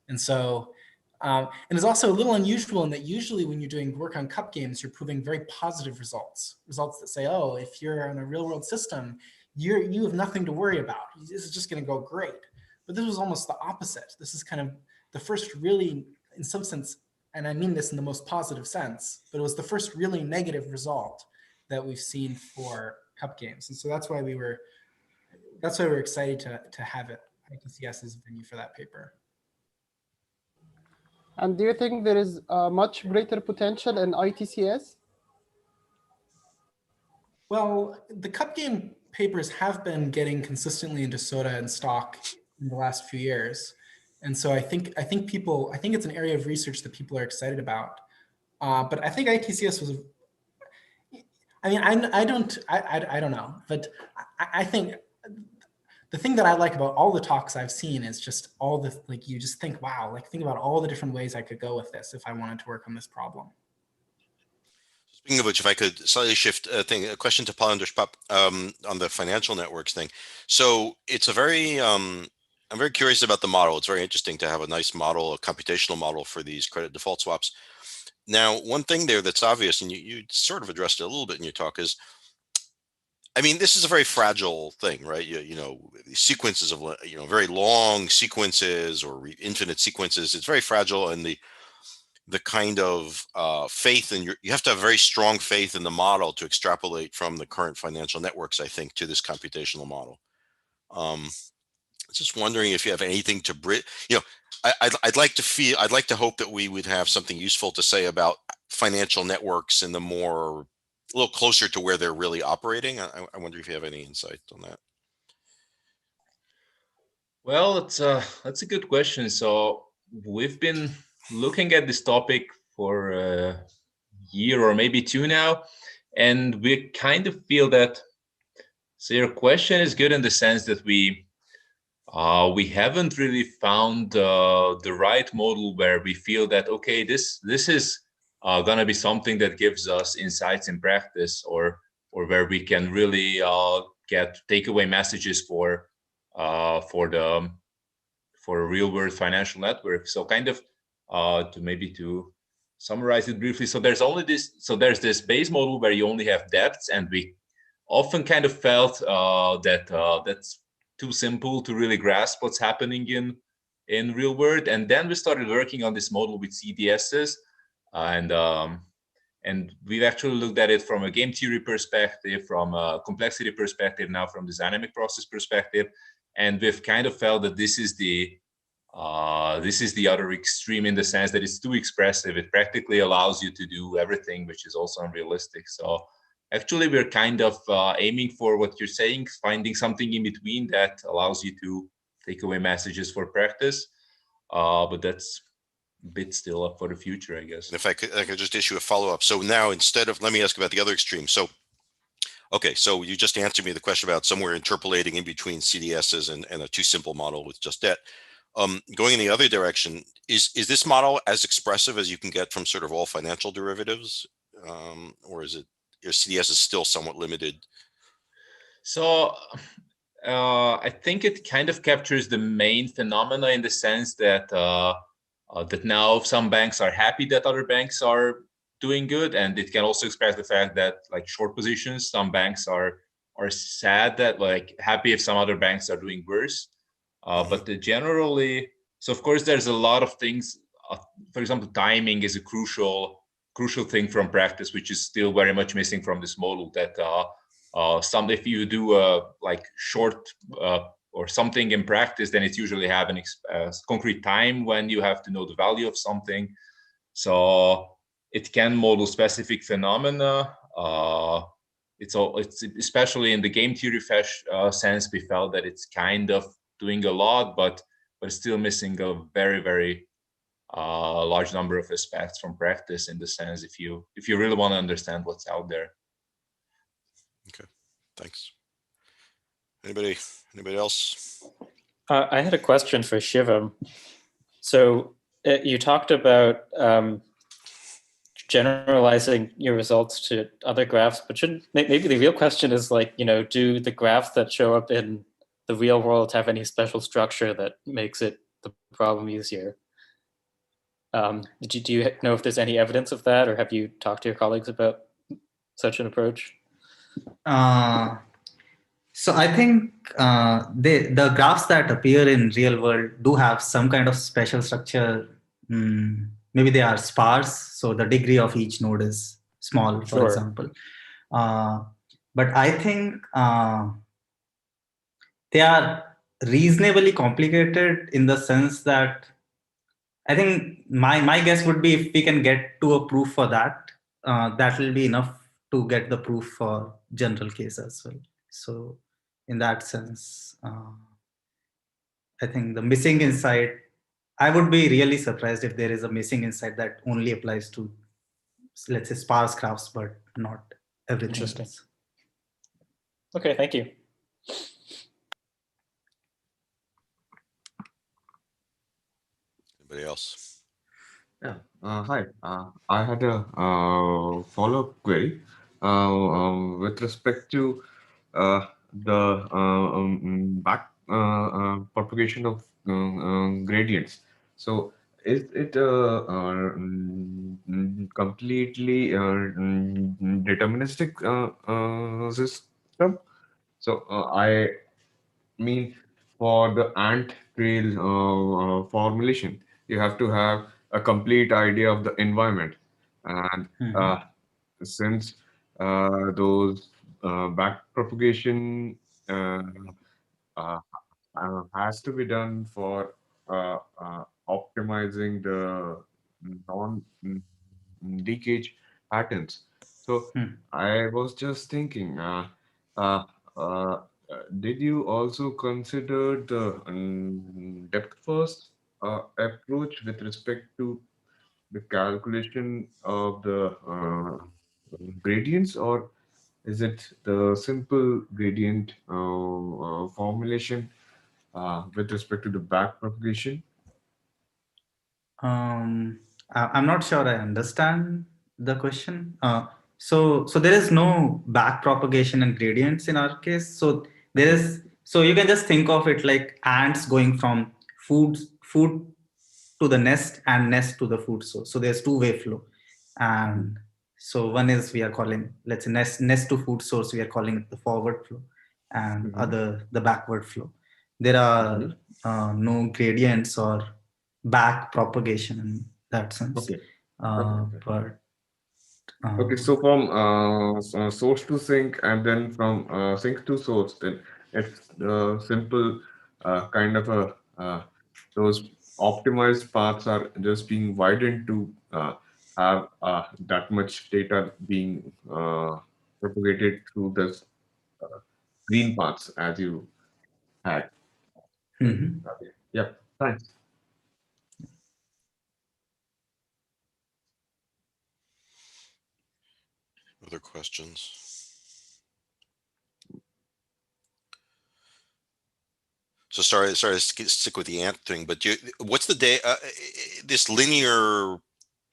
And so, and it's also a little unusual in that usually when you're doing work on Cup Games, you're proving very positive results that say, oh, if you're in a real world system, you have nothing to worry about. This is just going to go great. But this was almost the opposite. This is kind of the first really, in some sense, and I mean this in the most positive sense, but it was the first really negative result that we've seen for Cup Games. And so that's why we're excited to have it, ITCS as a venue for that paper. And do you think there is much greater potential in ITCS? Well, the Cup Game papers have been getting consistently into soda and stock in the last few years. And so I think it's an area of research that people are excited about. But I think ITCS was, I don't know, but I think the thing that I like about all the talks I've seen is just all the, you just think, wow, think about all the different ways I could go with this if I wanted to work on this problem. Speaking of which, if I could slightly shift a question to Paul András Papp on the financial networks thing. So it's I'm very curious about the model. It's very interesting to have a nice model, a computational model for these credit default swaps. Now, one thing there that's obvious, and you sort of addressed it a little bit in your talk, is, this is a very fragile thing, right? Sequences of, very long sequences or infinite sequences. It's very fragile, and the kind of faith, and you have to have very strong faith in the model to extrapolate from the current financial networks, I think, to this computational model. Just wondering if you have anything to bridge. I'd like to hope that we would have something useful to say about financial networks in a little closer to where they're really operating. I wonder if you have any insight on that. Well, that's a good question. So we've been looking at this topic for a year or maybe two now, and we kind of feel that. So your question is good in the sense that we haven't really found the right model where we feel that, okay, this is gonna be something that gives us insights in practice, or where we can really get takeaway messages for a real world financial network. So kind of to summarize it briefly, so there's this base model where you only have depths, and we often kind of felt that that's too simple to really grasp what's happening in real world. And then we started working on this model with CDSs, and we've actually looked at it from a game theory perspective, from a complexity perspective, now from the dynamic process perspective, and we've kind of felt that this is the other extreme, in the sense that it's too expressive. It practically allows you to do everything, which is also unrealistic. So actually, we're kind of aiming for what you're saying, finding something in between that allows you to take away messages for practice. but that's a bit still up for the future, I guess. And if I could just issue a follow-up. So now instead of, let me ask about the other extreme. So, okay, so you just answered me the question about somewhere interpolating in between CDSs and a too simple model with just debt. Going in the other direction, is this model as expressive as you can get from sort of all financial derivatives? Or is it, your CDS is still somewhat limited? So I think it kind of captures the main phenomena in the sense that that now some banks are happy that other banks are doing good, and it can also express the fact that, like, short positions, some banks are sad that, like, happy if some other banks are doing worse. But generally, so of course there's a lot of things. For example, timing is a crucial thing from practice, which is still very much missing from this model. That if you do like short or something in practice, then it's usually have an concrete time when you have to know the value of something. So it can model specific phenomena. It's especially in the game theory sense, we felt that it's kind of doing a lot, but it's still missing a very, very large number of aspects from practice, in the sense if you really want to understand what's out there. Okay, thanks. Anybody else? I had a question for Shivam. So you talked about generalizing your results to other graphs, but maybe the real question is, like, do the graphs that show up in the real world have any special structure that makes it the problem easier? Do you know if there's any evidence of that, or have you talked to your colleagues about such an approach? So I think the graphs that appear in real world do have some kind of special structure. Maybe they are sparse, so the degree of each node is small, for example. But I think they are reasonably complicated, in the sense that I think my guess would be, if we can get to a proof for that, that will be enough to get the proof for general case as well. So in that sense, I think the missing insight, I would be really surprised if there is a missing insight that only applies to, let's say, sparse graphs, but not everything. Interesting. Else. Okay, thank you. Anybody else? Yeah. Hi. I had a follow-up query with respect to the back propagation of gradients. So, is it completely deterministic system? So, I mean, for the ant trail formulation, you have to have a complete idea of the environment. And since those back propagation uh, uh, has to be done for optimizing the non-leakage patterns. So I was just thinking, uh, uh, did you also consider the depth first approach with respect to the calculation of the gradients, or is it the simple gradient formulation with respect to the back propagation? I'm not sure I understand the question. So there is no back propagation and gradients in our case. So there is. So you can just think of it like ants going from food to the nest and nest to the food source. So there's two-way flow, and so one is, we are calling, let's say, nest to food source, we are calling it the forward flow, and other the backward flow. There are no gradients or back propagation in that sense. Okay. But Okay, so from source to sink, and then from sink to source, then it's simple kind of a those optimized paths are just being widened to have that much data being propagated through this green paths as you had. Okay. Yeah, thanks. Other questions? So sorry to stick with the ant thing, but what's the day? This linear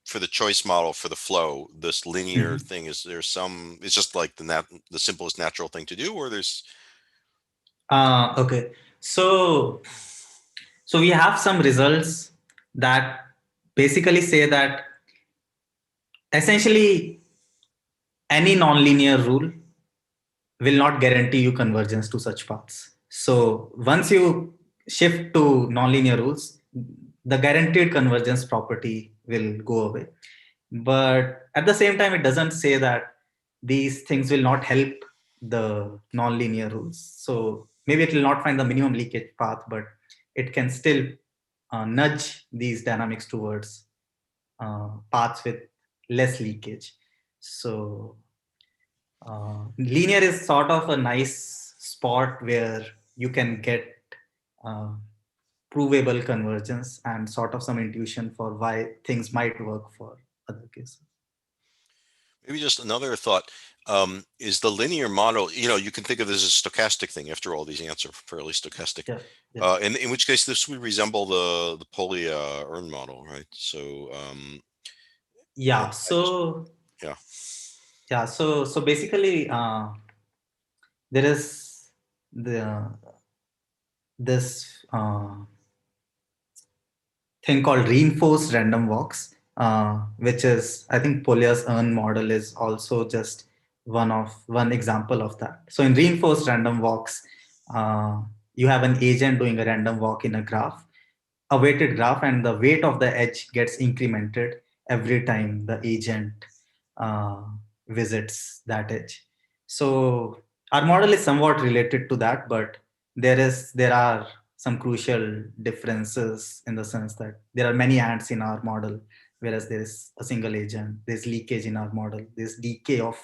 for the choice model for the flow. This linear thing, is there some? It's just like the simplest natural thing to do, or there's. Okay, so we have some results that basically say that essentially any nonlinear rule will not guarantee you convergence to such paths. So once you shift to nonlinear rules, the guaranteed convergence property will go away. But at the same time, it doesn't say that these things will not help the nonlinear rules. So maybe it will not find the minimum leakage path, but it can still nudge these dynamics towards paths with less leakage. So linear is sort of a nice spot where you can get provable convergence and sort of some intuition for why things might work for other cases. Maybe just another thought, is the linear model, you can think of this as a stochastic thing. After all, these ants are fairly stochastic. Yeah. In which case this would resemble the Polya Earn model, right? So yeah. So basically, there is this thing called reinforced random walks, which is, I think Polya's Earn model is also just one example of that. So in reinforced random walks, you have an agent doing a random walk in a graph, a weighted graph, and the weight of the edge gets incremented every time the agent visits that edge. So our model is somewhat related to that, but there are some crucial differences in the sense that there are many ants in our model, whereas there is a single agent. There's leakage in our model. There's decay of,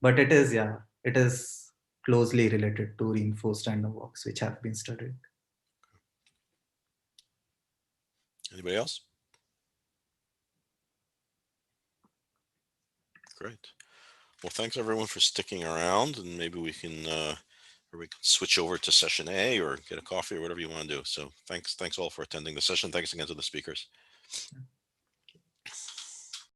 but it is closely related to reinforced random walks, which have been studied. Anybody else? Great. Well, thanks everyone for sticking around, and maybe we can switch over to session A or get a coffee or whatever you want to do. So thanks all for attending the session. Thanks again to the speakers.